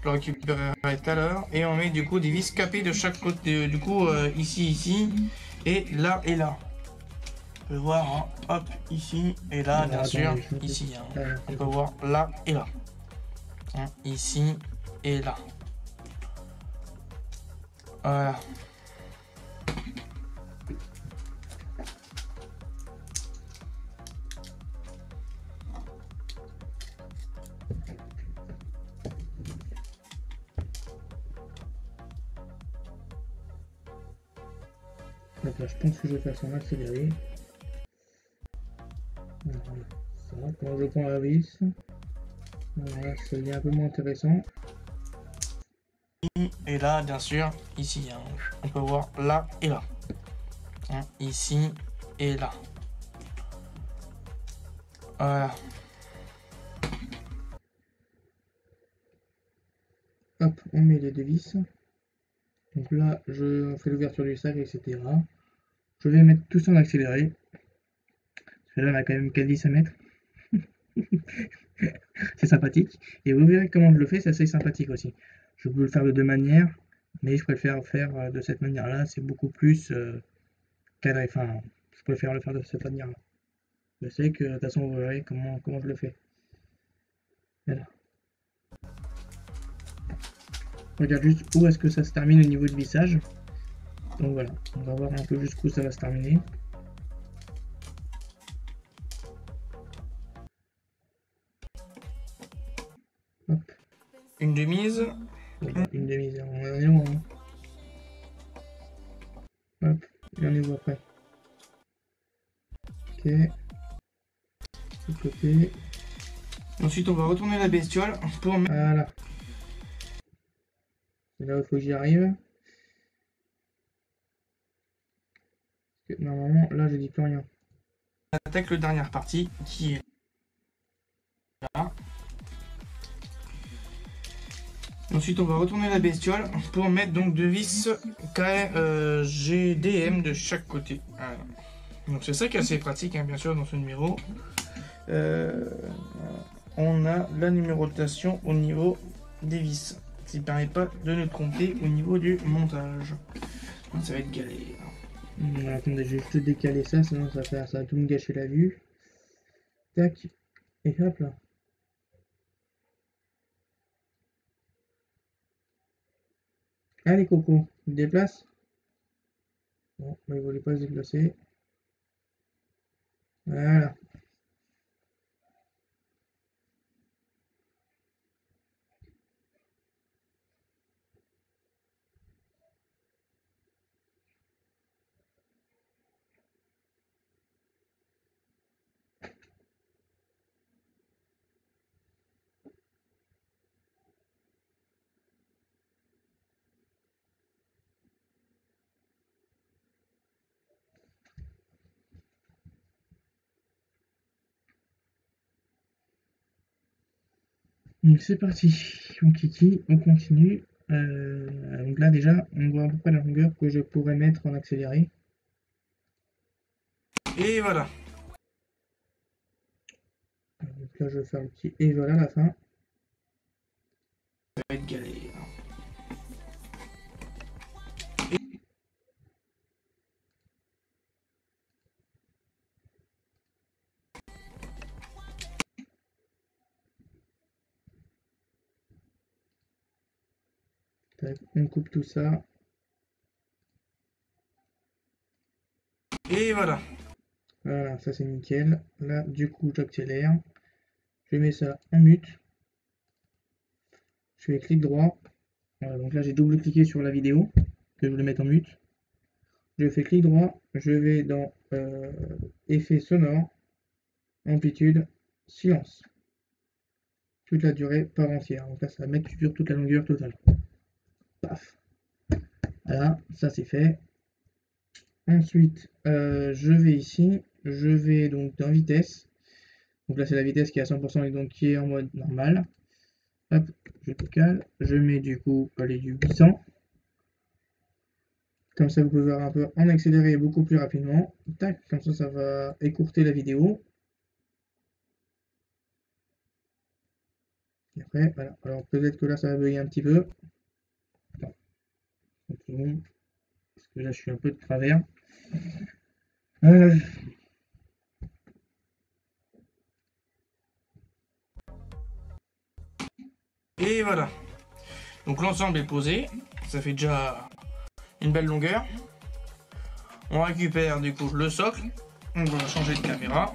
Je le récupérerai tout à l'heure. Et on met du coup des vis capées de chaque côté. Du coup, ici, et là et là. On peut voir, hein, hop, ici et là, bien sûr, ici. Hein. On peut voir là et là. Hein, ici et là. Voilà. Donc là, je pense que je vais faire ça en accéléré. Voilà, ça, quand je prends la vis, voilà, ça devient un peu moins intéressant. Et là, bien sûr, ici. Hein. On peut voir là et là. Hein, ici et là. Voilà. Hop, on met les 2 vis. Donc là, je fais l'ouverture du sac, etc. Je vais mettre tout ça en accéléré. Parce que là, on a quand même 4 vis à mettre. C'est sympathique. Et vous verrez comment je le fais, c'est assez sympathique aussi. Je peux le faire de 2 manières, mais je préfère faire de cette manière-là. C'est beaucoup plus cadré. Enfin, je préfère le faire de cette manière-là. Je sais que de toute façon, vous verrez comment je le fais. Voilà. Regarde juste où est-ce que ça se termine au niveau du vissage. Donc voilà, on va voir un peu jusqu'où ça va se terminer. Hop. Une demise. Voilà, une demi-heure, on en est loin. Hein. Hop, et on est où après? Ok. De côté. Ensuite, on va retourner la bestiole pour mettre. Voilà. C'est là où il faut que j'y arrive. Parce que normalement, là, je dis plus rien. On attaque la dernière partie qui est là. Ensuite, on va retourner la bestiole pour mettre donc deux vis GDM de chaque côté. Voilà. Donc c'est ça qui est assez pratique, hein, bien sûr, dans ce numéro. On a la numérotation au niveau des vis, ce qui ne permet pas de nous tromper au niveau du montage. Donc, ça va être galère. Alors, attendez, je vais juste décaler ça, sinon ça va tout me gâcher la vue. Tac. Et hop là. Allez Coco, il déplace. Bon, bah, il voulait pas se déplacer. Voilà. Donc c'est parti, on kiki, on continue. Donc là déjà, on voit à peu près la longueur que je pourrais mettre en accéléré. Et voilà. Donc là je vais faire le petit et voilà à la fin. Ça va être galère. Tac, on coupe tout ça. Et voilà. Voilà, ça c'est nickel. Là du coup j'accélère. Je mets ça en mute. Je fais clic droit. Voilà, donc là j'ai double-cliqué sur la vidéo que je voulais mettre en mute. Je fais clic droit, je vais dans effet sonore, amplitude, silence. Toute la durée par entière. Donc là ça va mettre sur toute la longueur totale. Paf. Voilà, ça c'est fait. Ensuite, je vais ici, je vais donc dans vitesse. Donc là c'est la vitesse qui est à 100% et donc qui est en mode normal. Hop, je décale, je mets du coup allez, du 800. Comme ça, vous pouvez voir un peu en accéléré beaucoup plus rapidement. Tac, comme ça va écourter la vidéo. Et après, voilà. Alors peut-être que là, ça va bugger un petit peu. Attends. Parce que là, je suis un peu de travers. Euh, Et voilà. Donc l'ensemble est posé. Ça fait déjà une belle longueur. On récupère du coup le socle. On va changer de caméra.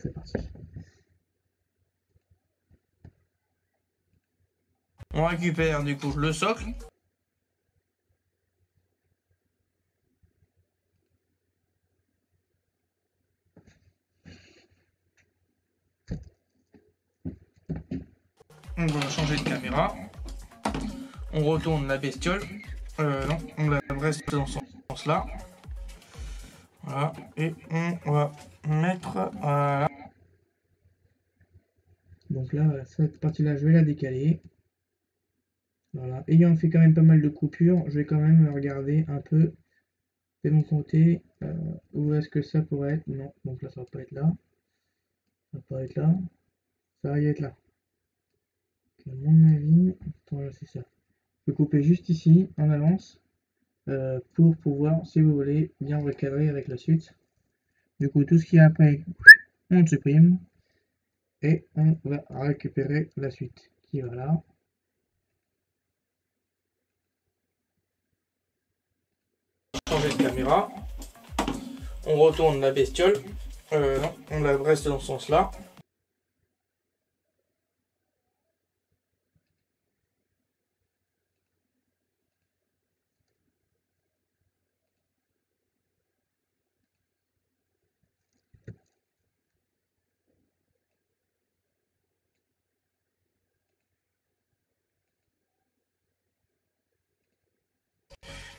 c'est parti. On récupère du coup le socle. On va changer de caméra. On retourne la bestiole. Non, on la reste dans ce sens-là. Voilà. Et on va mettre. Voilà. Donc là, cette partie-là, je vais la décaler. Voilà. Ayant fait quand même pas mal de coupures, je vais quand même regarder un peu de mon côté où est-ce que ça pourrait être. Non, donc là, ça va pas être là. Ça va pas être là. Ça va y être là. À mon avis, attends, là c'est ça. Je vais couper juste ici, en avance. pour pouvoir, si vous voulez, bien recadrer avec la suite. Du coup, tout ce qui est après, on le supprime et on va récupérer la suite qui va là. Changer de caméra. On retourne la bestiole. Non, on la reste dans ce sens-là.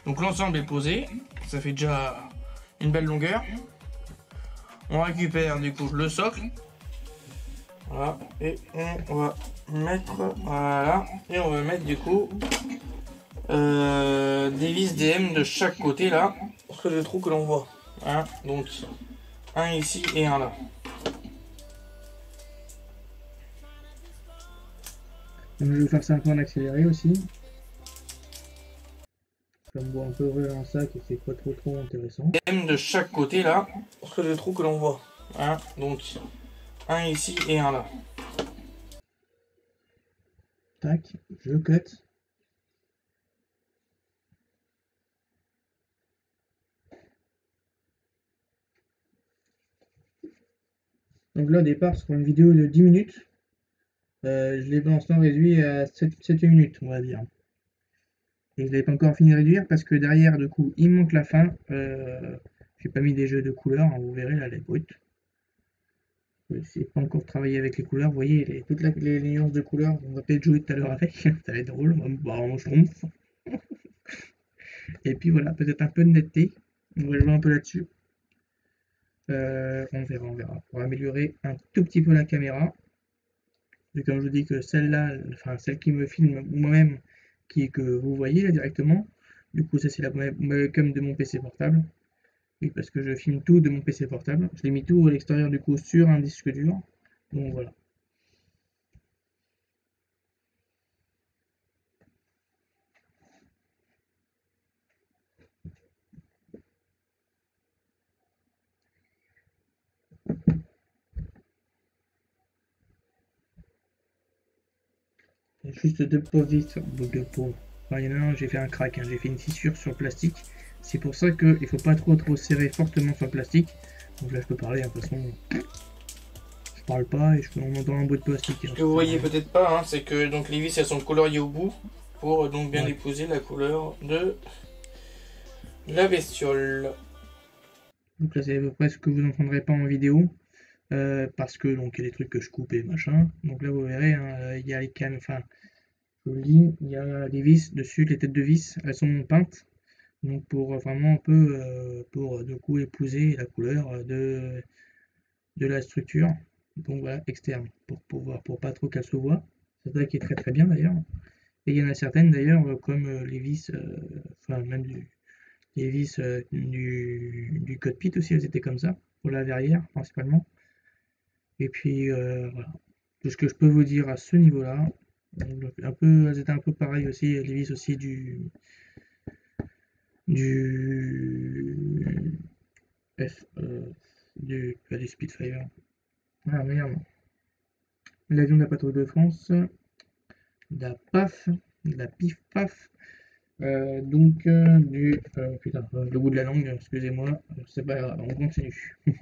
Donc l'ensemble est posé. Ça fait déjà une belle longueur. On récupère du coup le socle. Voilà. Et on va mettre. Voilà. Et on va mettre du coup des vis DM de chaque côté là. Sur les trous que l'on voit. Hein, donc un ici et un là. Donc, je vais faire ça un peu en accéléré aussi. Ça me voit un peu ouvrir un sac et c'est pas trop intéressant. DM de chaque côté là. Sur les trous que l'on voit. Hein, donc un ici et un là. Tac, je cut. Donc là, au départ, c'est pour une vidéo de 10 minutes. Je l'ai pour l'instant réduit à 7 minutes, on va dire. Et je l'ai pas encore fini de réduire parce que derrière, du coup, il me manque la fin. J'ai pas mis des jeux de couleurs, hein, vous verrez là, les brutes. J'ai pas encore travaillé avec les couleurs. Vous voyez, toutes les nuances de couleurs, on va peut-être jouer tout à l'heure avec. Ça va être drôle, bah, on schtroumpf. Et puis voilà, peut-être un peu de netteté. On va jouer un peu là-dessus. On verra. Pour améliorer un tout petit peu la caméra. Et comme je vous dis que celle-là, enfin celle qui me filme moi-même, que vous voyez là directement, du coup ça c'est la webcam de mon PC portable. Oui, parce que je filme tout de mon PC portable. Je l'ai mis tout à l'extérieur du coup sur un disque dur. Donc voilà. Juste deux pauvres vis, deux pauvres. Enfin, il y en a un, j'ai fait un crack, hein. J'ai fait une fissure sur le plastique. C'est pour ça qu'il ne faut pas trop serrer fortement sur le plastique. Donc là je peux parler, hein, de toute façon. Je parle pas et on entend un bout de plastique. Ce que vous voyez peut-être pas, hein, c'est que donc les vis elles sont coloriées au bout pour donc bien épouser la couleur de la bestiole. Donc là c'est à peu près ce que vous n'entendrez pas en vidéo. Parce que donc il y a des trucs que je coupe et machin. Donc là vous verrez, hein, il y a les cannes, enfin je vous le dis, il y a des vis dessus, les têtes de vis, elles sont peintes. Donc pour vraiment un peu pour du coup épouser la couleur de la structure. Donc voilà, externe, pour pas trop qu'elle se voit. C'est ça qui est très bien d'ailleurs. Et il y en a certaines d'ailleurs, comme les vis, enfin même les vis du cockpit aussi, elles étaient comme ça, pour la verrière principalement. Et puis voilà, tout ce que je peux vous dire à ce niveau-là. Un peu, elles étaient un peu pareilles aussi, les vis aussi du F, pas du Spitfire. Ah merde. L'avion de la patrouille de France, de la PAF, de la PIF-PAF. Putain, le bout de la langue, excusez-moi, c'est pas grave, on continue. Putain,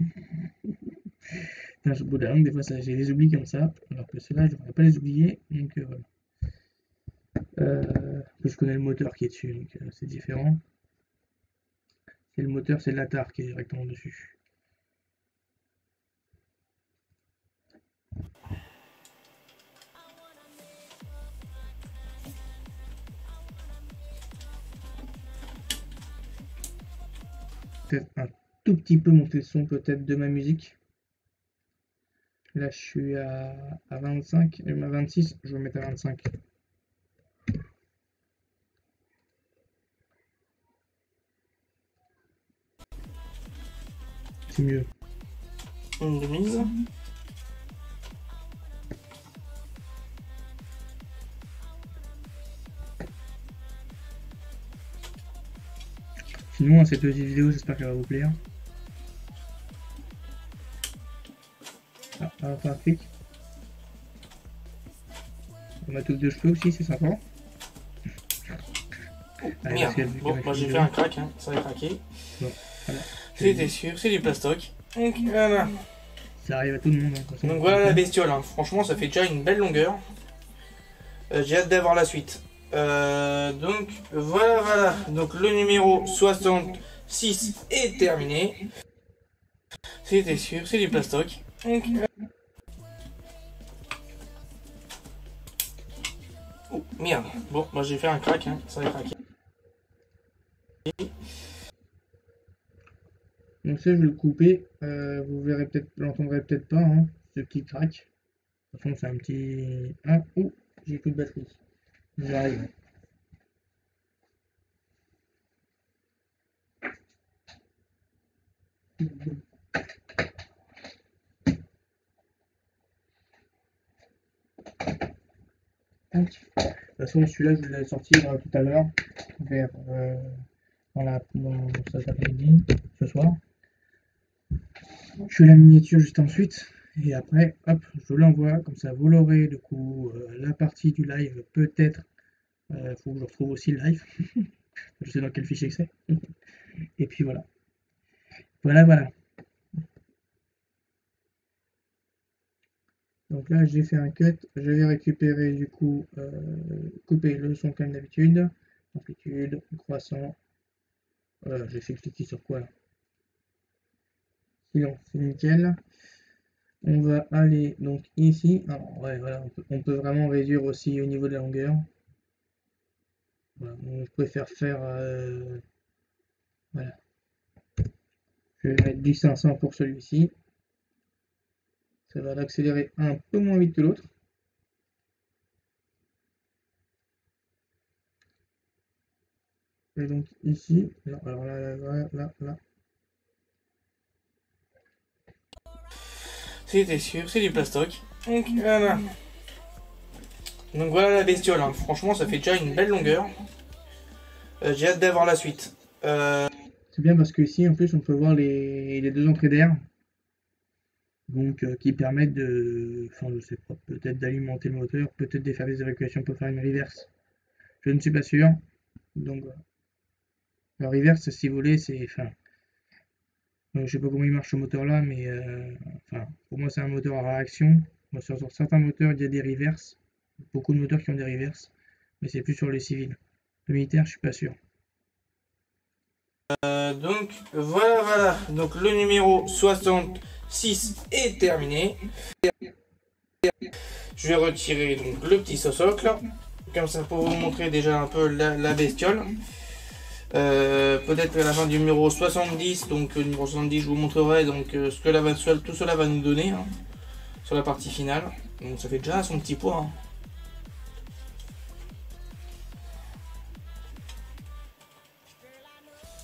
le bout de la langue, des fois j'ai des oublis comme ça, alors que ceux-là, je ne devrais pas les oublier, donc voilà. Je connais le moteur qui est dessus, donc c'est différent. Et le moteur, c'est l'ATAR qui est directement dessus. Peut-être un tout petit peu monter le son peut-être de ma musique. Là, je suis à 25, à 26, je vais mettre à 25. C'est mieux. Une de mise. Sinon, cette petite vidéo, j'espère qu'elle va vous plaire. Ah, enfin, un clic. On a tous deux cheveux aussi, c'est sympa. Allez, merde, bon, moi j'ai fait un crack, hein. Ça va craquer. Bon, voilà. C'était sûr, c'est du plastoc. Donc voilà. Ça arrive à tout le monde. Hein, donc voilà la bestiole, hein. Franchement ça fait déjà une belle longueur. J'ai hâte d'avoir la suite. Donc voilà. Donc le numéro 66 est terminé. C'était sûr, c'est du plastoc. Donc, oh merde, bon moi j'ai fait un crack, hein. Ça va craquer. Donc ça je vais le couper, vous verrez peut-être, l'entendrez peut-être pas, hein, ce petit crack. De toute façon c'est un petit... Ah, oh, j'ai plus de batterie. J'arrive. De toute façon celui-là je l'ai sorti tout à l'heure, vers dans cet après-midi, ce soir. Je fais la miniature juste ensuite, et après, hop, je l'envoie, comme ça vous l'aurez, du coup, la partie du live, peut-être, faut que je retrouve aussi le live, je sais dans quel fichier que c'est, et puis voilà. Voilà. Donc là, j'ai fait un cut, je vais récupérer, du coup, couper le son comme d'habitude, amplitude, croissant, voilà, j'ai fait cliquer sur quoi là. Sinon, c'est nickel. On va aller donc ici. Alors, ouais, voilà, on peut vraiment réduire aussi au niveau de la longueur. Voilà, on préfère faire. Voilà. Je vais mettre du 500 pour celui-ci. Ça va l'accélérer un peu moins vite que l'autre. Et donc ici. Non, alors là. C'était sûr, c'est du plastoc. Donc voilà. Donc voilà la bestiole, hein. Franchement ça fait déjà une belle longueur. J'ai hâte d'avoir la suite. C'est bien parce que ici en plus on peut voir les deux entrées d'air. Donc qui permettent de. Enfin je sais pas, peut-être d'alimenter le moteur, peut-être de faire des évacuations pour faire une reverse. Je ne suis pas sûr. Donc voilà. Le reverse si vous voulez c'est. Enfin, je sais pas comment il marche ce moteur là, mais enfin, pour moi c'est un moteur à réaction. Moi, sur certains moteurs il y a des reverses. Beaucoup de moteurs qui ont des reverses, mais c'est plus sur les civils. Le militaire, je suis pas sûr. Donc voilà. Donc le numéro 66 est terminé. Je vais retirer donc le petit socle. Comme ça pour vous montrer déjà un peu la bestiole. Peut-être à la fin du numéro 70, donc le numéro 70 je vous montrerai donc ce que tout cela va nous donner, hein, sur la partie finale. Donc ça fait déjà son petit poids, hein.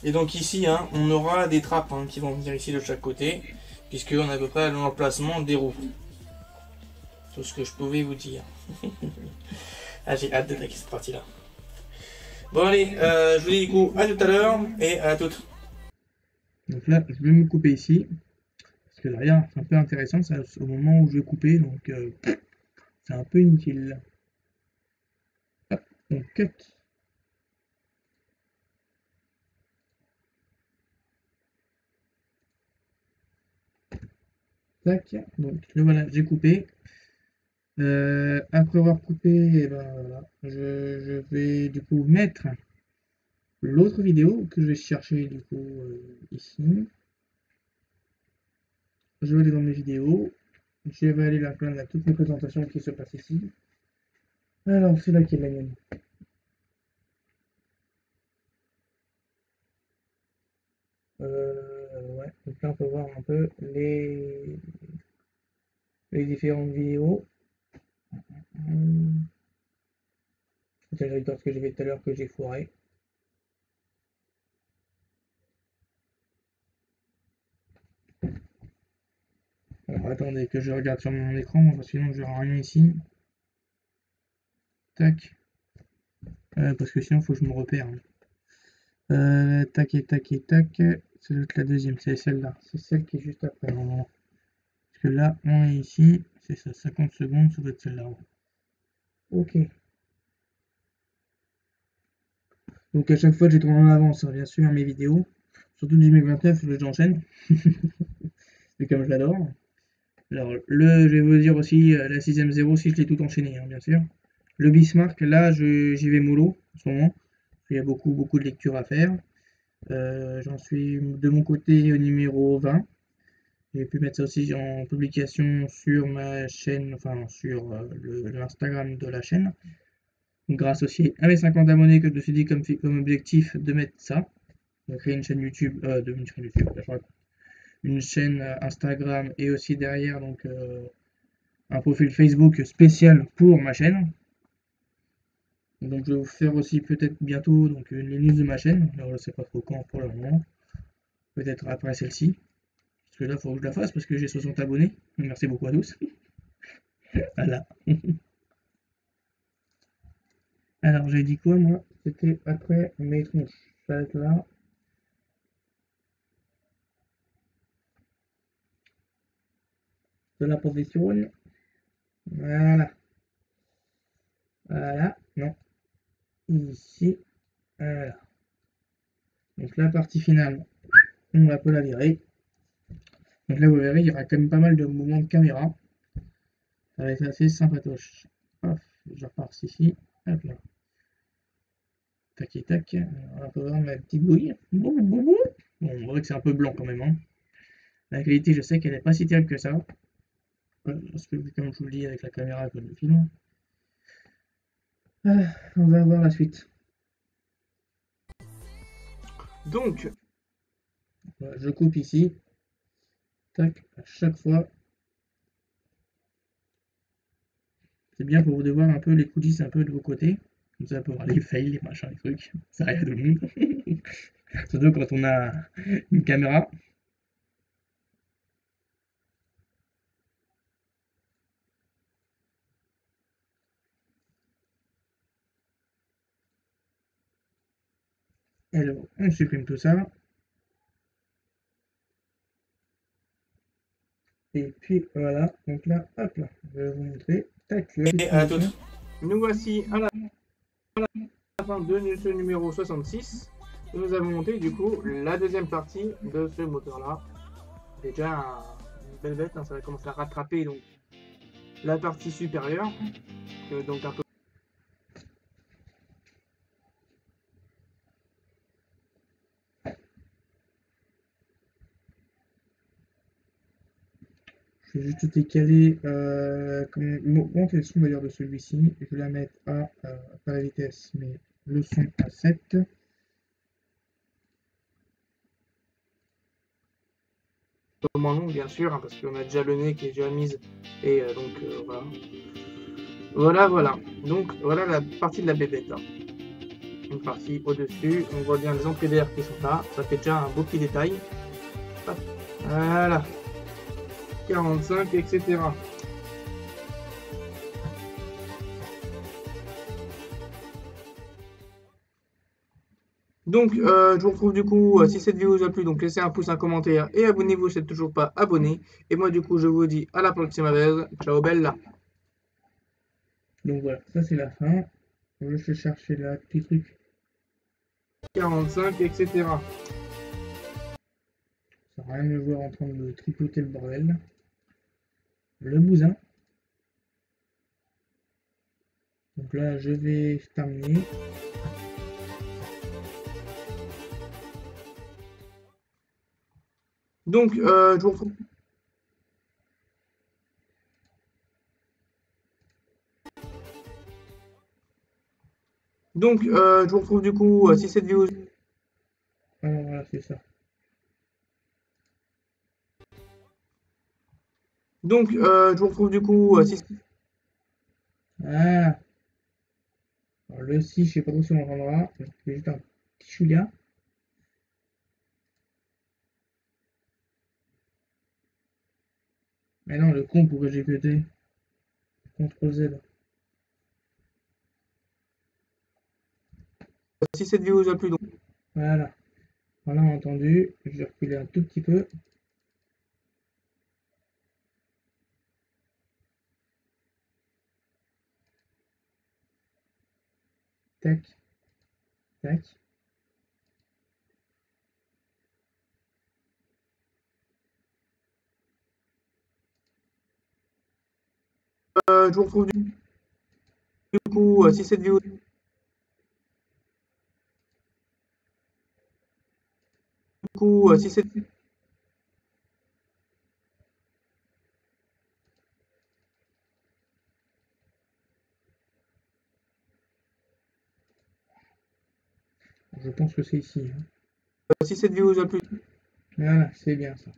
Et donc ici, hein, on aura des trappes, hein, qui vont venir ici de chaque côté, puisqu'on a à peu près l'emplacement des roues. Tout ce que je pouvais vous dire. Ah, j'ai hâte d'attaquer cette partie-là. Bon allez, je vous dis du coup à tout à l'heure et à toutes. Donc là, je vais me couper ici. Parce que derrière, c'est un peu intéressant, ça, au moment où je vais couper, donc c'est un peu inutile. Hop, on cut. Tac, donc le voilà, j'ai coupé. Après avoir coupé, eh ben, voilà, je vais du coup mettre l'autre vidéo que je vais chercher du coup ici. Je vais aller dans mes vidéos. Je vais aller là plein toutes mes présentations qui se passent ici. Alors, c'est là qui est la mienne. Ouais, donc là on peut voir un peu les différentes vidéos. C'est le record que j'ai fait tout à l'heure que j'ai foiré. Alors attendez que je regarde sur mon écran, parce que sinon je n'aurai rien ici. Tac. Parce que sinon il faut que je me repère. Tac et tac et tac. Ça doit être la deuxième, c'est celle-là. C'est celle qui est juste après, normalement. Parce que là, on est ici. C'est ça, 50 secondes, ça doit être celle-là. Ok. Donc à chaque fois, j'ai tourné en avance, hein, bien sûr, mes vidéos. Surtout du 2029, j'enchaîne. C'est comme je l'adore. Alors, je vais vous dire aussi, la 6ème 0, si je l'ai tout enchaîné, hein, bien sûr. Le Bismarck, là, j'y vais mollo, en ce moment. Il y a beaucoup, beaucoup de lectures à faire. J'en suis de mon côté au numéro 20. J'ai pu mettre ça aussi en publication sur ma chaîne, enfin sur l'Instagram de la chaîne. Donc, grâce aussi à mes 50 abonnés que je me suis dit comme objectif de mettre ça. De créer une chaîne YouTube, une chaîne Instagram et aussi derrière donc un profil Facebook spécial pour ma chaîne. Donc je vais vous faire aussi peut-être bientôt donc les news de ma chaîne. Alors je sais pas trop quand pour le moment. Peut-être après celle-ci. Parce que là, il faut que je la fasse parce que j'ai 60 abonnés. Merci beaucoup à tous. Voilà. Alors j'ai dit quoi moi? C'était après mes tronches. Ça va être là. De la position. Voilà. Voilà. Non. Ici. Voilà. Donc la partie finale, on va peu la virer. Donc là, vous verrez, il y aura quand même pas mal de mouvements de caméra. Ça va être assez sympatoche. Hop, je repars ici. Hop là. Tac et tac. On va voir ma petite bouille. Bon, on voit que c'est un peu blanc quand même, hein. La qualité, je sais qu'elle n'est pas si terrible que ça. Parce que, comme je vous le dis, avec la caméra que je filme. On va voir la suite. Donc, Voilà, je coupe ici. Tac, à chaque fois. C'est bien pour vous voir un peu les coulisses un peu de vos côtés. Comme ça, pour voir les fails, les machins, les trucs. Ça arrive à tout le monde. Surtout quand on a une caméra. Alors, on supprime tout ça. Et puis voilà, donc là, hop là, je vais vous montrer. Tac, la et à transition. toutes. Nous voici à la fin de ce numéro 66. Nous avons monté du coup la deuxième partie de ce moteur-là. Déjà une belle bête, hein, ça va commencer à rattraper donc la partie supérieure. Donc un peu. Je vais juste décaler, monter le son d'ailleurs de celui-ci. Je vais la mettre à, pas la vitesse, mais le son à 7. Moins long bien sûr, hein, parce qu'on a déjà le nez qui est déjà mise. Et donc voilà. Donc voilà la partie de la bébête. Hein. Une partie au-dessus, on voit bien les entrées d'air qui sont là. Ça fait déjà un beau petit détail. Hop. Voilà. 45, etc. Donc, je vous retrouve du coup, si cette vidéo vous a plu, donc laissez un pouce, un commentaire et abonnez-vous si vous n'êtes toujours pas abonné. Et moi, du coup, je vous dis à la prochaine vez. Ciao, bella. Donc voilà, ça c'est la fin. Je vais chercher là, petit truc. 45, etc. Ça sert à rien de me voir en train de tripoter le bordel. Le bousin. Donc là, je vais terminer. Donc, je vous retrouve. Donc, je vous retrouve du coup, si cette vidéo. Alors voilà, c'est ça. Donc, je vous retrouve du coup, si. Voilà. Alors le si, je sais pas trop si on entendra. C'est juste un petit chouïa. Mais non, le con, pourquoi j'ai cuté? CTRL Z. Si cette vidéo vous a plu, donc. Voilà. On a entendu. Je vais reculer un tout petit peu. Tac, tac. Je vous retrouve du coup, si cette vidéo... Du coup, si cette... Je pense que c'est ici. Hein. Si cette vidéo vous a plu... Voilà, c'est bien ça.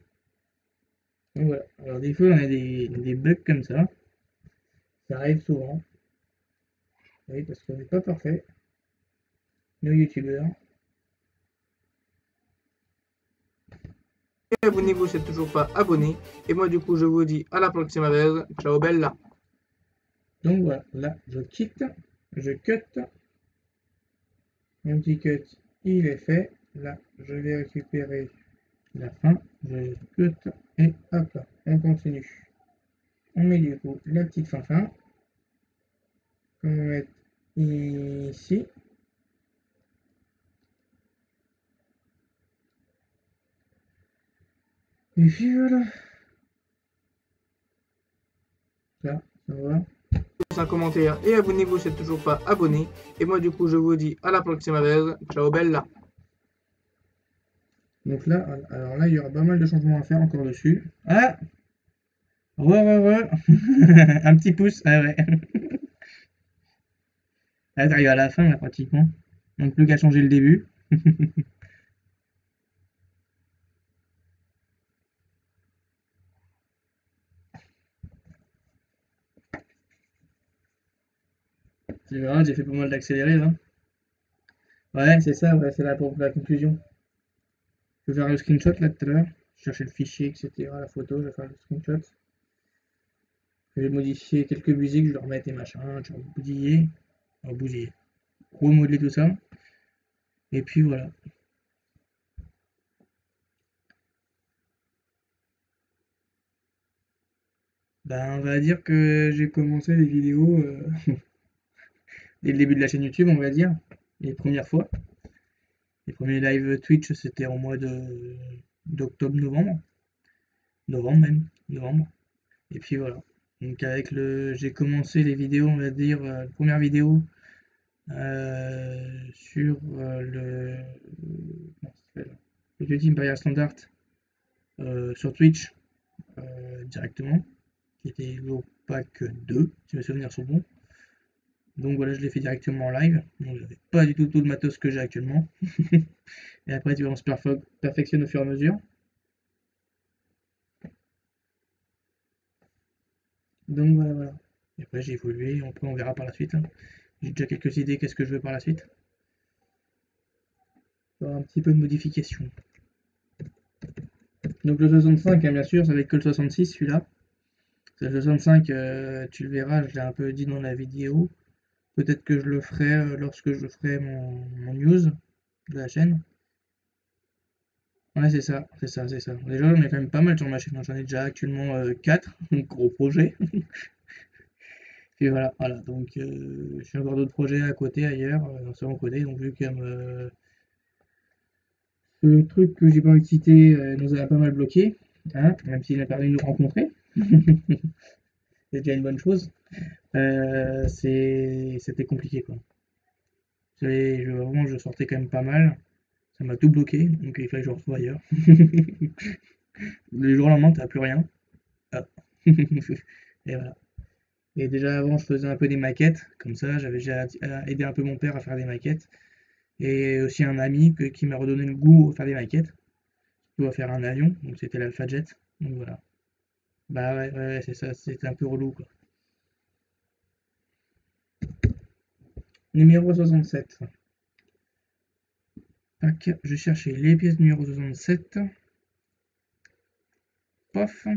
Donc voilà. Alors des fois, on a des bugs comme ça. Ça arrive souvent. Oui, parce qu'on n'est pas parfait. Nos youtubeurs. Et abonnez-vous si vous n'êtes toujours pas abonné. Et moi, du coup, je vous dis à la prochaine vez. Ciao, bella. Donc voilà, là, je quitte. Je cut. Mon petit cut, il est fait. Là, je vais récupérer la fin. Je cut. Et hop là, on continue. On met du coup la petite fin. On va mettre ici. Et puis voilà. Là, ça va. Un commentaire et abonnez-vous si vous n'êtes toujours pas abonné. Et moi, du coup, je vous dis à la prochaine vez. Ciao, bella. Donc là, alors là, il y aura pas mal de changements à faire encore dessus. Ah! Ouais. Un petit pouce, ah ouais. Là, t'arrives à la fin, là, pratiquement. Donc plus qu'à changer le début. C'est vrai, j'ai fait pas mal d'accéléré là. Ouais, c'est ça, ouais, c'est là pour la conclusion. Je vais faire le screenshot là tout à l'heure. Chercher le fichier, etc. La photo, je vais faire le screenshot. Je vais modifier quelques musiques, je vais remettre et machin, je vais bousiller, remodeler tout ça. Et puis voilà. Ben, on va dire que j'ai commencé les vidéos dès le début de la chaîne YouTube, on va dire, les premières fois. Les premiers live Twitch, c'était en mois d'octobre-novembre. Novembre même, novembre. Et puis voilà. Donc j'ai commencé les vidéos, on va dire, la première vidéo sur comment ça s'appelle le Petit Imperial Standard sur Twitch directement, qui était au pack 2, si mes souvenirs sont bons. Donc voilà, je l'ai fait directement en live. Donc j'avais pas du tout tout le matos que j'ai actuellement. Et après, tu vois, on se perfectionne au fur et à mesure. Donc voilà. Et après, j'ai évolué. Après, on verra par la suite. Hein. J'ai déjà quelques idées, qu'est-ce que je veux par la suite. Il y aura un petit peu de modification. Donc le 65, hein, bien sûr, ça va être que le 66, celui-là. Le 65, tu le verras, je l'ai un peu dit dans la vidéo. Peut-être que je le ferai lorsque je ferai mon news de la chaîne. Ouais, c'est ça. Déjà, j'en ai quand même pas mal sur ma chaîne. J'en ai déjà actuellement 4, gros projet. Puis voilà. Donc, j'ai encore d'autres projets à côté ailleurs, dans ce second côté. Donc, vu que ce truc que j'ai pas envie de citer nous a pas mal bloqué, hein, même s'il a permis de nous rencontrer, c'est déjà une bonne chose. C'était compliqué quoi. Vraiment, je sortais quand même pas mal. Ça m'a tout bloqué, donc il fallait que je retrouve ailleurs. Le jour au lendemain, t'as plus rien. Ah. Et voilà. Et déjà avant, je faisais un peu des maquettes, comme ça, j'avais déjà aidé un peu mon père à faire des maquettes. Et aussi un ami qui m'a redonné le goût à faire des maquettes. Je dois faire un avion, donc c'était l'Alpha Jet. Donc voilà. Bah ouais, c'est ça, c'était un peu relou quoi. Numéro 67. Tac, je cherchais les pièces numéro 67. Pof.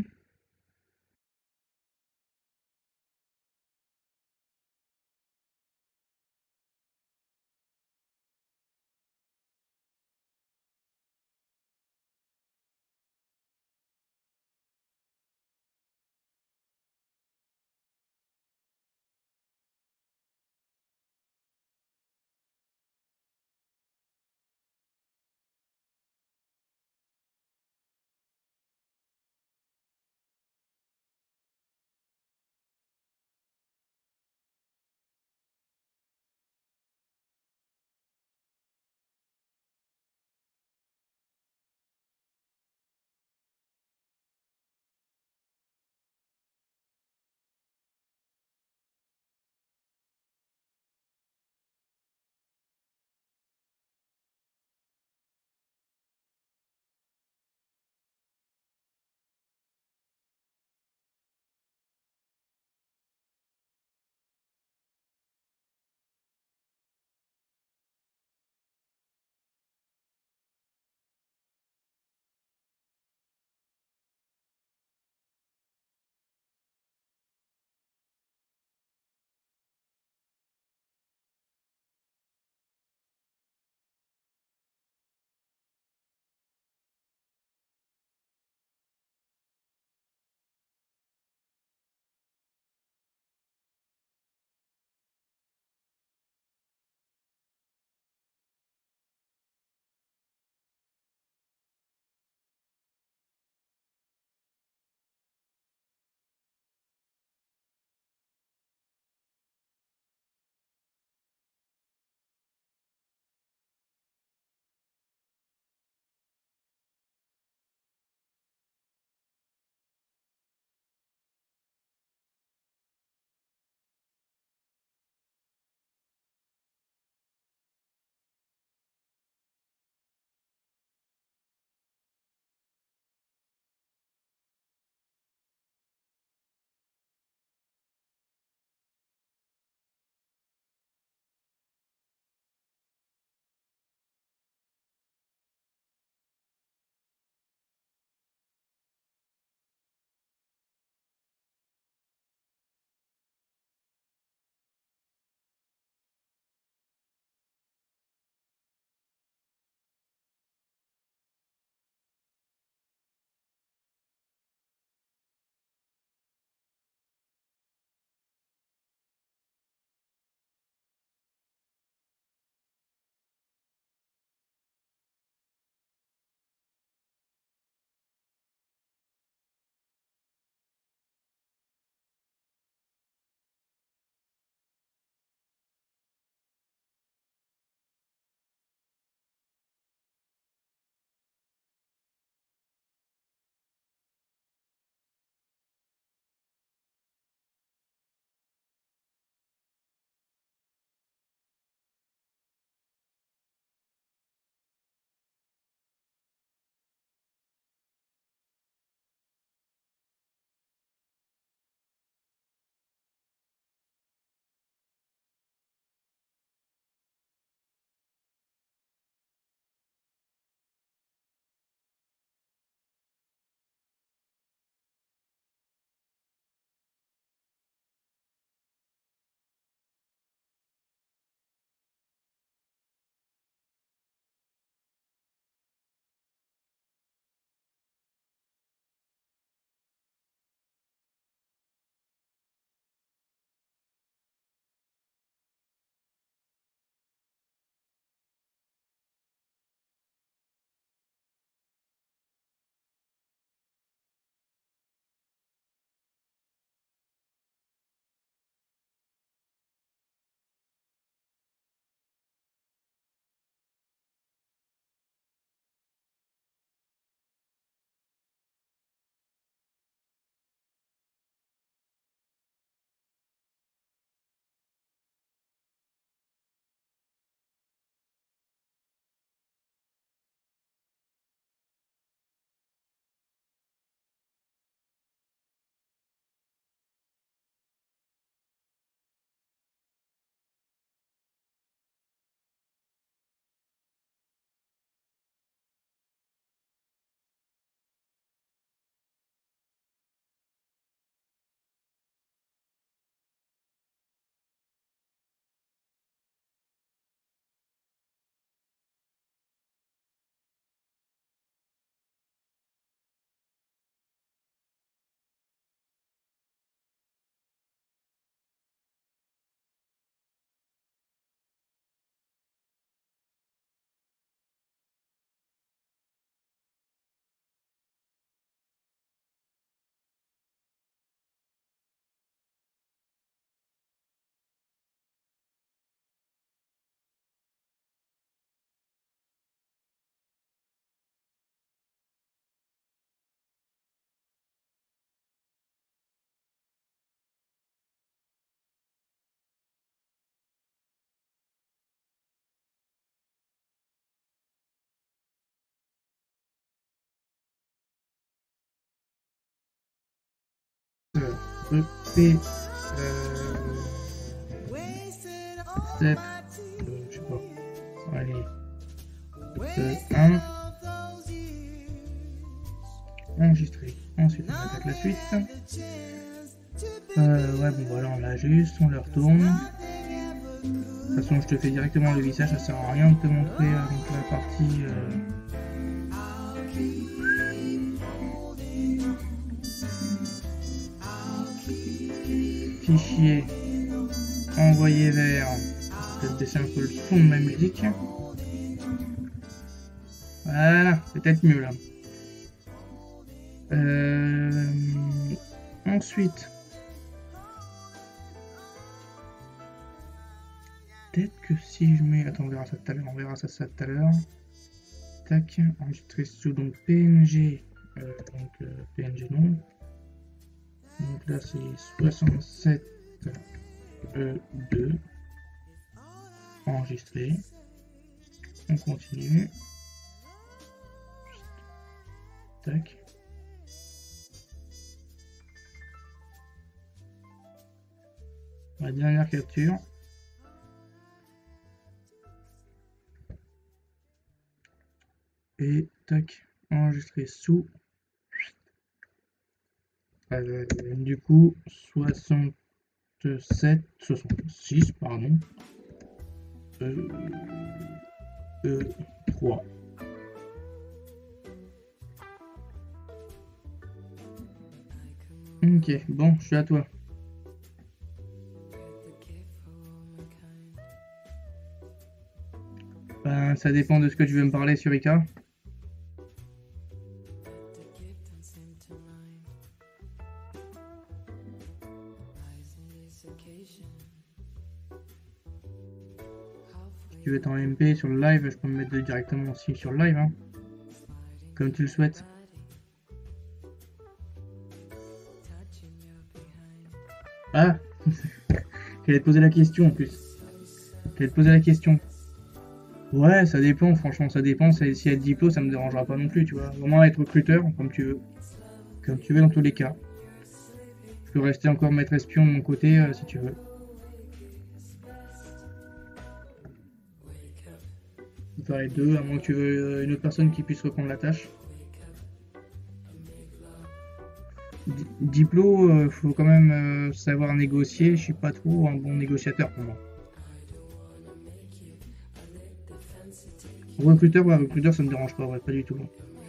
E, P, step, je sais pas, allez, E1, enregistrer. Ensuite, on attaque la suite. Ouais, bon, voilà, on l'ajuste, on le retourne. De toute façon, je te fais directement le visage, ça sert à rien de te montrer donc, la partie. Fichier, envoyer vers. Je vais baisser un peu le son de ma musique. Voilà, c'est peut-être mieux là. Ensuite, peut-être que si je mets. Attends, on verra ça tout à l'heure. On verra ça tout à l'heure. Tac, enregistrer sous donc PNG. PNG non. Donc là c'est 67 E2. Enregistrer. On continue. Tac. La dernière capture. Et tac, enregistrer sous. Du coup, 66, pardon. E3. Ok, bon, je suis à toi. Ben, ça dépend de ce que tu veux me parler sur Ica. Si tu veux être en MP sur le live, je peux me mettre directement aussi sur le live, hein, comme tu le souhaites. Ah, j'allais te poser la question en plus. J'allais te poser la question. Ouais, ça dépend, franchement, ça dépend. Si être diplôme, ça me dérangera pas non plus, tu vois. Vraiment être recruteur, comme tu veux. Comme tu veux dans tous les cas. Je peux rester encore maître espion de mon côté, si tu veux. Faire les deux, à moins que tu veux une autre personne qui puisse reprendre la tâche. Diplo, faut quand même savoir négocier. Je suis pas trop un bon négociateur pour moi. Recruteur, ouais, recruteur, ça me dérange pas, ouais, pas du tout.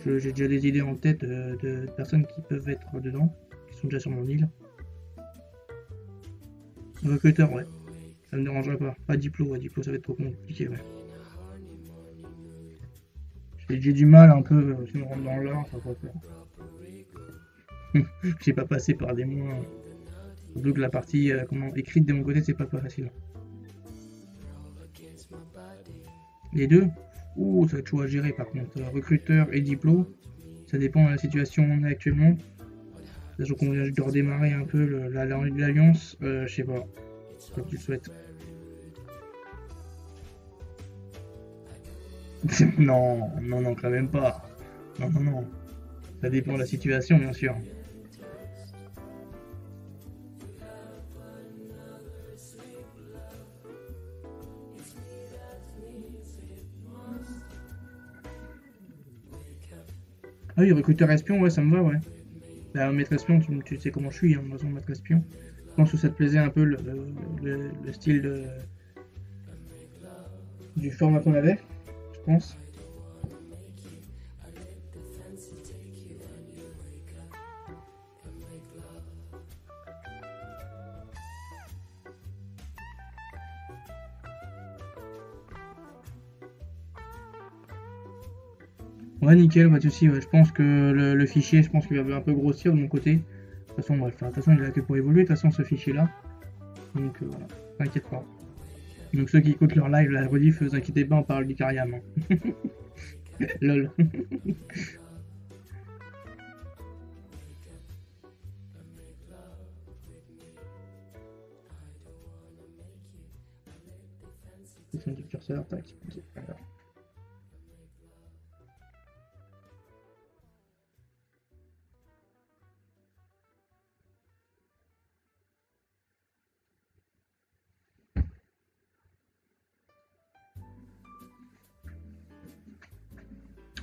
J'ai déjà des idées en tête de personnes qui peuvent être dedans, qui sont déjà sur mon île. Recruteur, ouais, ça me dérangerait pas. Pas Diplo, ouais, Diplo, ça va être trop compliqué, ouais. J'ai du mal un peu, si on rentre dans l'art, ça va pas faire. J'ai pas passé par des mois. Donc la partie écrite de mon côté, c'est pas facile. Les deux? Ouh, ça va être chaud à gérer par contre. Recruteur et diplôme, ça dépend de la situation où on est actuellement. Sachant qu'on vient de redémarrer un peu l'alliance, je sais pas, comme tu le souhaites. Non, non, non, quand même pas. Non, non, non. Ça dépend de la situation, bien sûr. Ah oui, recruteur espion, ouais, ça me va, ouais. Bah, maître espion, tu sais comment je suis, hein, façon, maître espion. Je pense que ça te plaisait un peu le style du format qu'on avait, je pense. Ouais, nickel, pas de soucis, ouais. Je pense que le fichier, je pense qu'il va un peu grossir de mon côté. De toute façon, bref, de toute façon, il est là que pour évoluer, de toute façon, ce fichier-là. Donc voilà, t'inquiète pas. Donc ceux qui écoutent leur live, la rediff, vous inquiétez pas, on parle d'Icariam. Hein. Lol. C'est du curseur, tac. Okay, alors.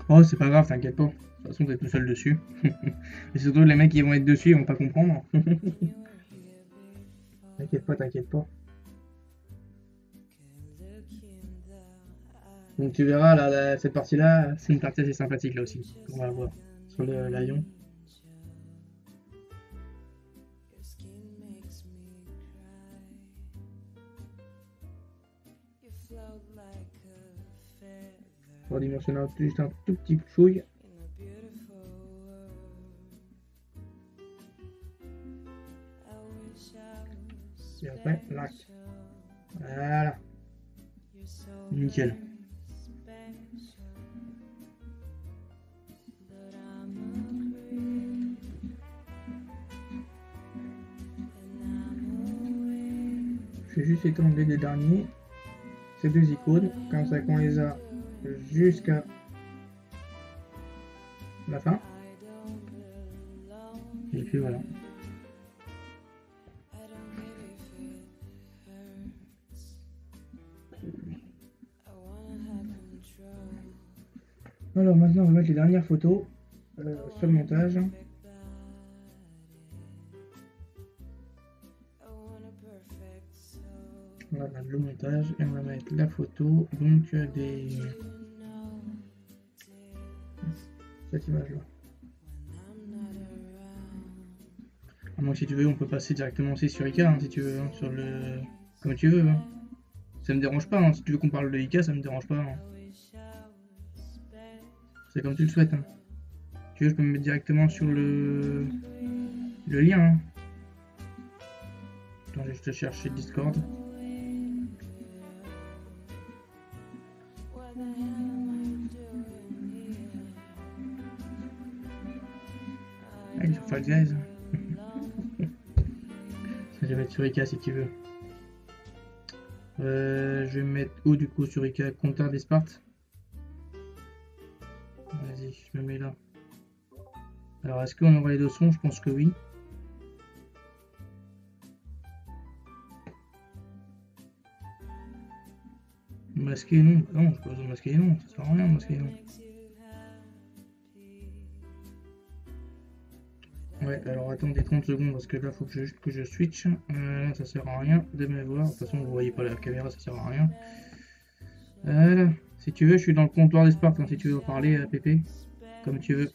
Oh, c'est pas grave, t'inquiète pas. De toute façon, t'es tout seul dessus. Et surtout, les mecs qui vont être dessus, ils vont pas comprendre. T'inquiète pas, t'inquiète pas. Donc tu verras, là, cette partie-là, c'est une partie assez sympathique, là aussi. On va voir sur le Lion. On va dimensionner juste un tout petit chouille. Et après, là. Voilà. Nickel. Je vais juste étendre les derniers. Ces deux icônes. Comme ça qu'on les a jusqu'à la fin. Et puis voilà. Alors maintenant on va mettre les dernières photos sur le montage. On va mettre le montage et on va mettre la photo donc des cette image là. Donc si tu veux on peut passer directement aussi sur Ika hein, si tu veux hein, sur le comme tu veux hein. Ça me dérange pas hein. Si tu veux qu'on parle de Ika ça me dérange pas hein. C'est comme tu le souhaites hein. Tu veux je peux me mettre directement sur le lien hein. Attends je vais te chercher Discord. Allez sur Fall Guys. Je vais mettre sur Ika si tu veux. Je vais me mettre où du coup sur Ika compteur des Spartes. Vas-y, je me mets là. Alors est-ce qu'on aura les deux sons? Je pense que oui. Masquer non, non, je peux pas masquer non, ça sert à rien masquer non. Ouais, alors attendez 30 secondes parce que là faut que juste que je switch. Ça sert à rien de me voir. De toute façon vous voyez pas la caméra, ça sert à rien. Voilà. Si tu veux, je suis dans le comptoir des Spartes, hein, si tu veux en parler à Pépé. Comme tu veux.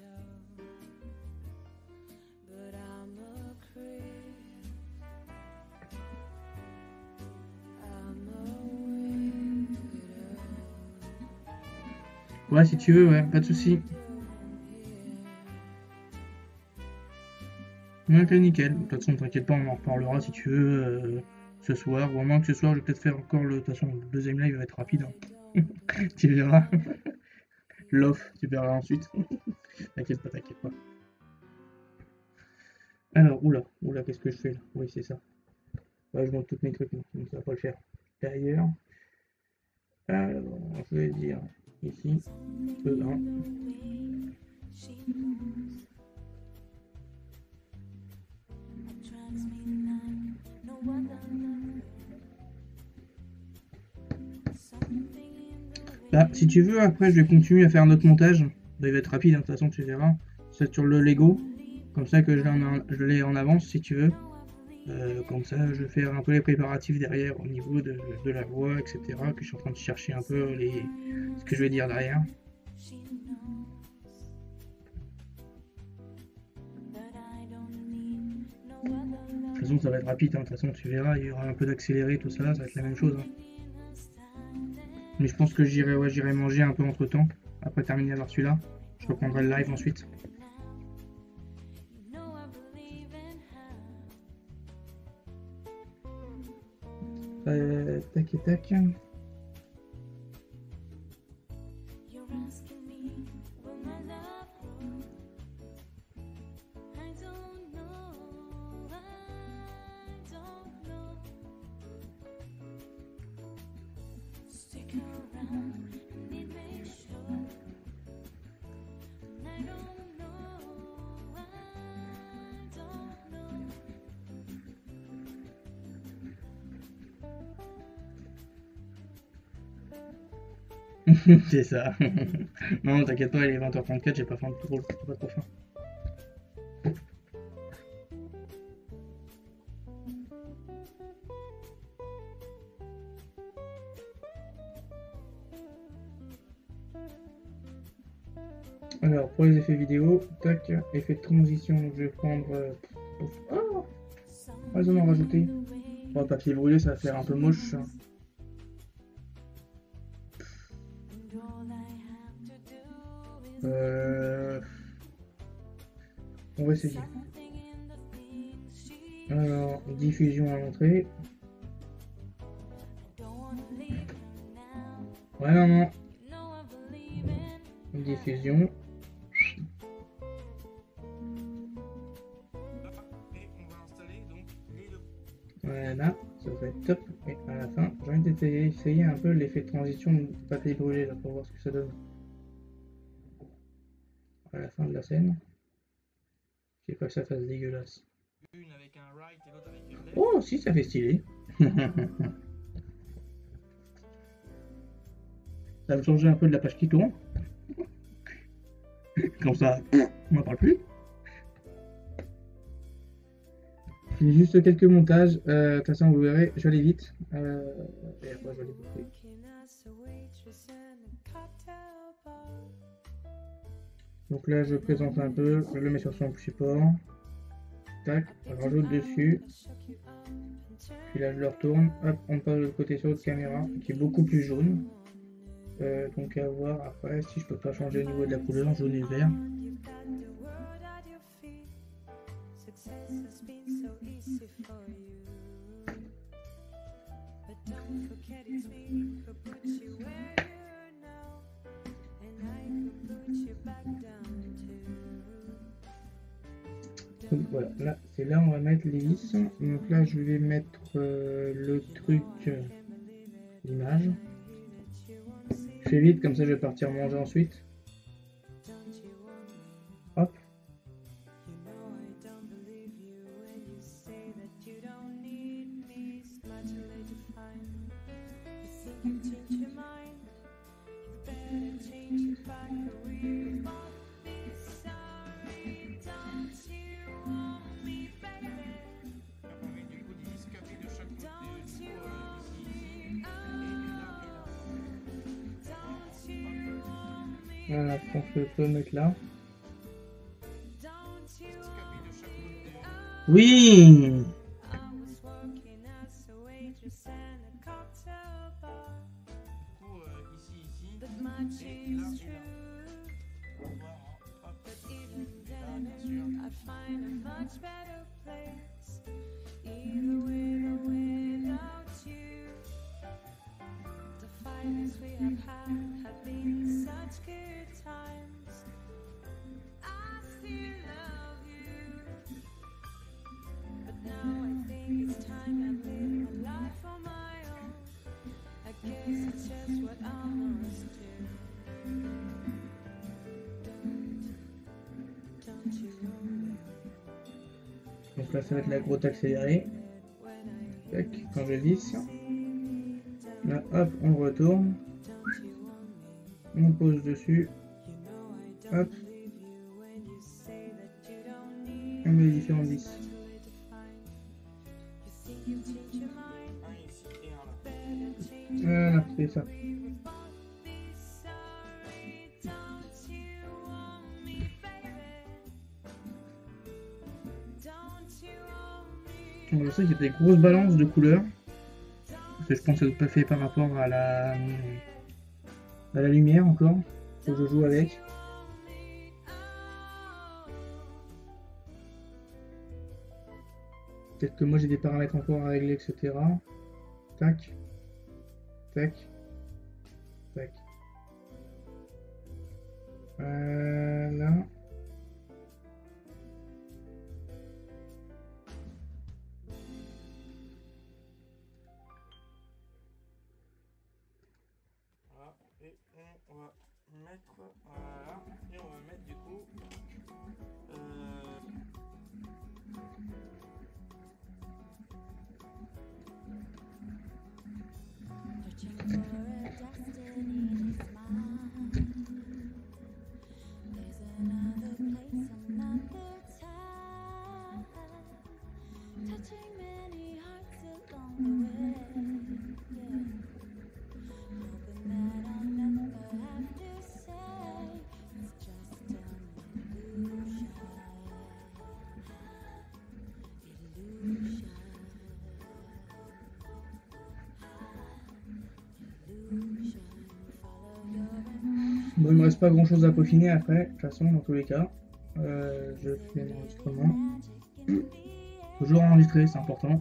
Ouais, si tu veux, ouais, pas de soucis. Ok, nickel. De toute façon, t'inquiète pas, on en reparlera si tu veux ce soir. Ou au moins que ce soir, je vais peut-être faire encore le. De toute façon, le deuxième live va être rapide. Hein. Tu verras. L'off, tu verras ensuite. T'inquiète pas, t'inquiète pas. Alors, oula, qu'est-ce que je fais là? Oui, c'est ça. Ouais, je monte tous mes trucs, donc ça va pas le faire. D'ailleurs, alors, je vais dire ici, E1. Bah, si tu veux, après, je vais continuer à faire un autre montage. Bah, il va être rapide, hein, de toute façon, tu verras. C'est sur le Lego, comme ça que je l'ai en avance, si tu veux. Comme ça, je vais faire un peu les préparatifs derrière au niveau de la voix, etc. Que je suis en train de chercher un peu ce que je vais dire derrière. De toute façon, ça va être rapide, hein. De toute façon, tu verras, il y aura un peu d'accéléré, tout ça, ça va être la même chose. Hein. Mais je pense que j'irai manger un peu entre temps, après terminer par celui-là. Je reprendrai le live ensuite. Tac et tac. C'est ça. Non, t'inquiète pas, il est 20h34, j'ai pas faim de trop, j'ai pas trop faim. Alors, pour les effets vidéo, tac, effet de transition, donc je vais prendre... Oh, ils en ont rajouté. Bon, papier brûlé, ça va faire un peu moche. On va essayer. Alors, diffusion à l'entrée. Ouais, non. Diffusion. Voilà, ça va être top. Et à la fin, j'ai envie d'essayer un peu l'effet de transition de papier brûlé là pour voir ce que ça donne. À la fin de la scène. Je sais pas que ça fasse dégueulasse. Oh, si, ça fait stylé. Ça va me changer un peu de la page qui tourne. Comme ça, on n'en parle plus. Je finis juste quelques montages. De toute façon, vous verrez, je vais aller vite. Et après, je vais aller bouffer. Donc là, je présente un peu, je le mets sur son support. Tac, je rajoute dessus. Puis là, je le retourne. Hop, on passe de l'autre côté sur l'autre caméra, qui est beaucoup plus jaune. Donc à voir après si je peux pas changer au niveau de la couleur, jaune et vert. Donc voilà, là c'est là on va mettre les vis. Donc là je vais mettre le truc, l'image. Je fais vite comme ça je vais partir manger ensuite. Hop. Voilà, je pense que je peux le mettre là. Oui! Donc là ça va être la grotte accélérée. Tac, quand je visse. Là hop, on retourne. On pose dessus. Hop. On met les différents vis. Voilà, c'est ça. Je sais qu'il y a des grosses balances de couleurs. Parce que je pense que c'est pas fait par rapport à la lumière encore. Faut que je joue avec. Peut-être que moi j'ai des paramètres encore à régler, etc. Tac. Tac. Tac. Là. Et on va mettre, voilà, et on va mettre du coup Bon, il me reste pas grand chose à peaufiner après, de toute façon, dans tous les cas. Je fais l'enregistrement. Toujours enregistrer, c'est important.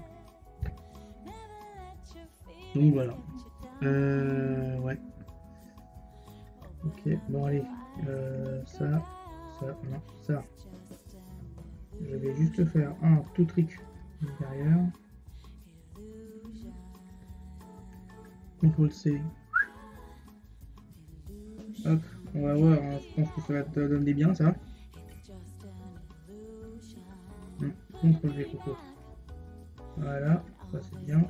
Donc voilà. Ouais. Ok, bon allez. Ça, non, ça. Je vais juste faire un tout trick derrière. CTRL C. Hop, on va voir, hein, je pense que ça va te donner bien ça. CTRL V, coco. Voilà, ça c'est bien.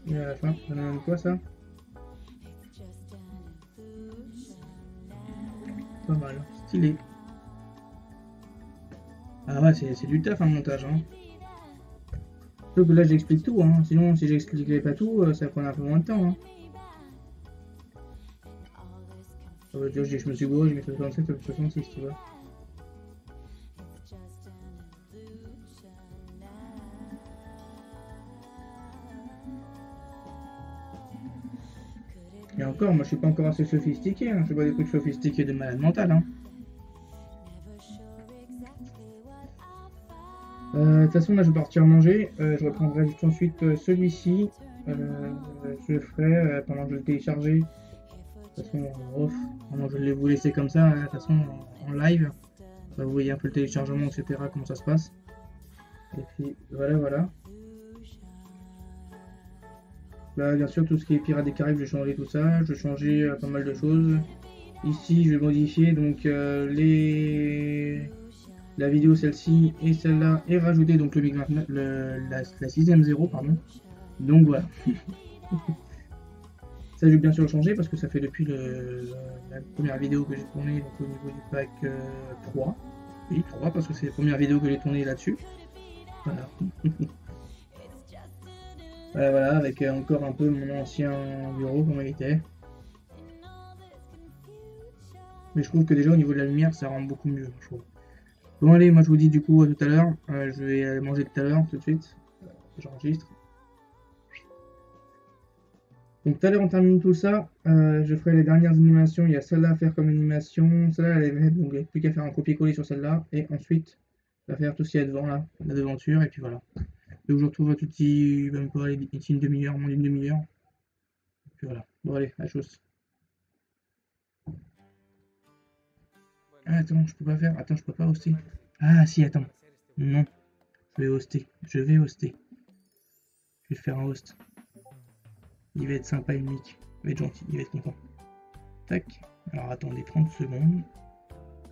Et à la fin, ça donne quoi ça? Pas mal, stylé. Ah ouais, c'est du taf un montage. Hein. Sauf que là j'explique tout, hein. Sinon si j'expliquais pas tout, ça prendrait un peu moins de temps. Hein. Je me suis gouré, j'ai mis 67 ou 66, tu vois. Et encore, moi je suis pas encore assez sophistiqué, hein. Je fais pas des trucs sophistiqués de malade mental. Hein. De toute façon, là je vais partir manger. Je reprendrai juste ensuite celui-ci. Je le ferai pendant que je le téléchargerai. De toute façon, en off, pendant que je vais vous laisser comme ça, de toute façon en live. Vous voyez un peu le téléchargement, etc. Comment ça se passe. Et puis voilà, voilà. Là, bien sûr, tout ce qui est Pirates des Caraïbes, je vais changer tout ça. Je vais changer pas mal de choses. Ici, je vais modifier donc la vidéo, celle-ci et celle-là, et rajouter donc le Big 29, la 6ème 0, pardon. Donc voilà. Ça, je vais bien sûr le changer parce que ça fait depuis la première vidéo que j'ai tournée, donc au niveau du pack 3. Oui, 3 parce que c'est la première vidéo que j'ai tournée là-dessus. Voilà. Voilà, avec encore un peu mon ancien bureau, comment il était. Mais je trouve que déjà au niveau de la lumière, ça rend beaucoup mieux, je trouve. Bon allez, moi je vous dis du coup à tout à l'heure. Je vais aller manger tout à l'heure, tout de suite. J'enregistre. Donc tout à l'heure on termine tout ça. Je ferai les dernières animations. Il y a celle-là à faire comme animation. Celle-là elle est faite, donc il n'y a plus qu'à faire un copier-coller sur celle-là. Et ensuite, on va faire tout ce qu'il y a devant là, la devanture, et puis voilà. Donc je retrouve tout petit, même pas ici une demi-heure, moins d'une demi-heure. Et puis voilà. Bon allez, à chose. Ah, attends, je peux pas faire. Attends, je peux pas hoster. Ah si, attends. Non. Je vais hoster. Je vais hoster. Je vais faire un host. Il va être sympa, unique. Il va être gentil, il va être content. Tac. Alors attendez 30 secondes.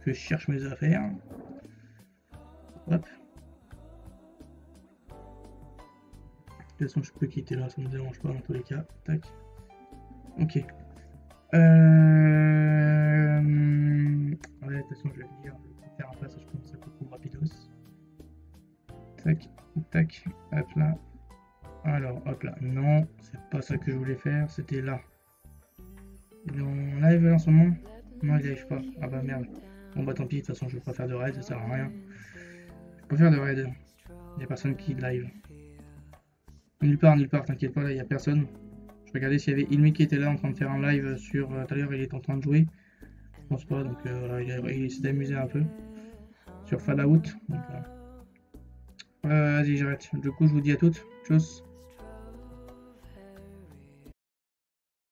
Que je cherche mes affaires. Hop. De toute façon, je peux quitter là, ça ne me dérange pas dans tous les cas. Tac. Ok. Ouais, de toute façon, je vais le dire. Je vais faire un passage comme ça, beaucoup rapidos. Tac, tac. Hop là. Alors, hop là. Non, c'est pas ça que je voulais faire. C'était là. Il est en live en ce moment? Non, il arrive pas. Ah bah merde. Bon bah tant pis, de toute façon, je vais pas faire de raid, ça sert à rien. Je peux pas faire de raid. Il n'y a personne qui live. Nulle part, t'inquiète pas, là, il n'y a personne. Je regardais s'il y avait Ilmi qui était là en train de faire un live sur... tout à l'heure, il est en train de jouer. Je pense pas, donc voilà, il s'est amusé un peu. Sur Fallout. Vas-y, j'arrête. Du coup, je vous dis à toutes. Tchuss.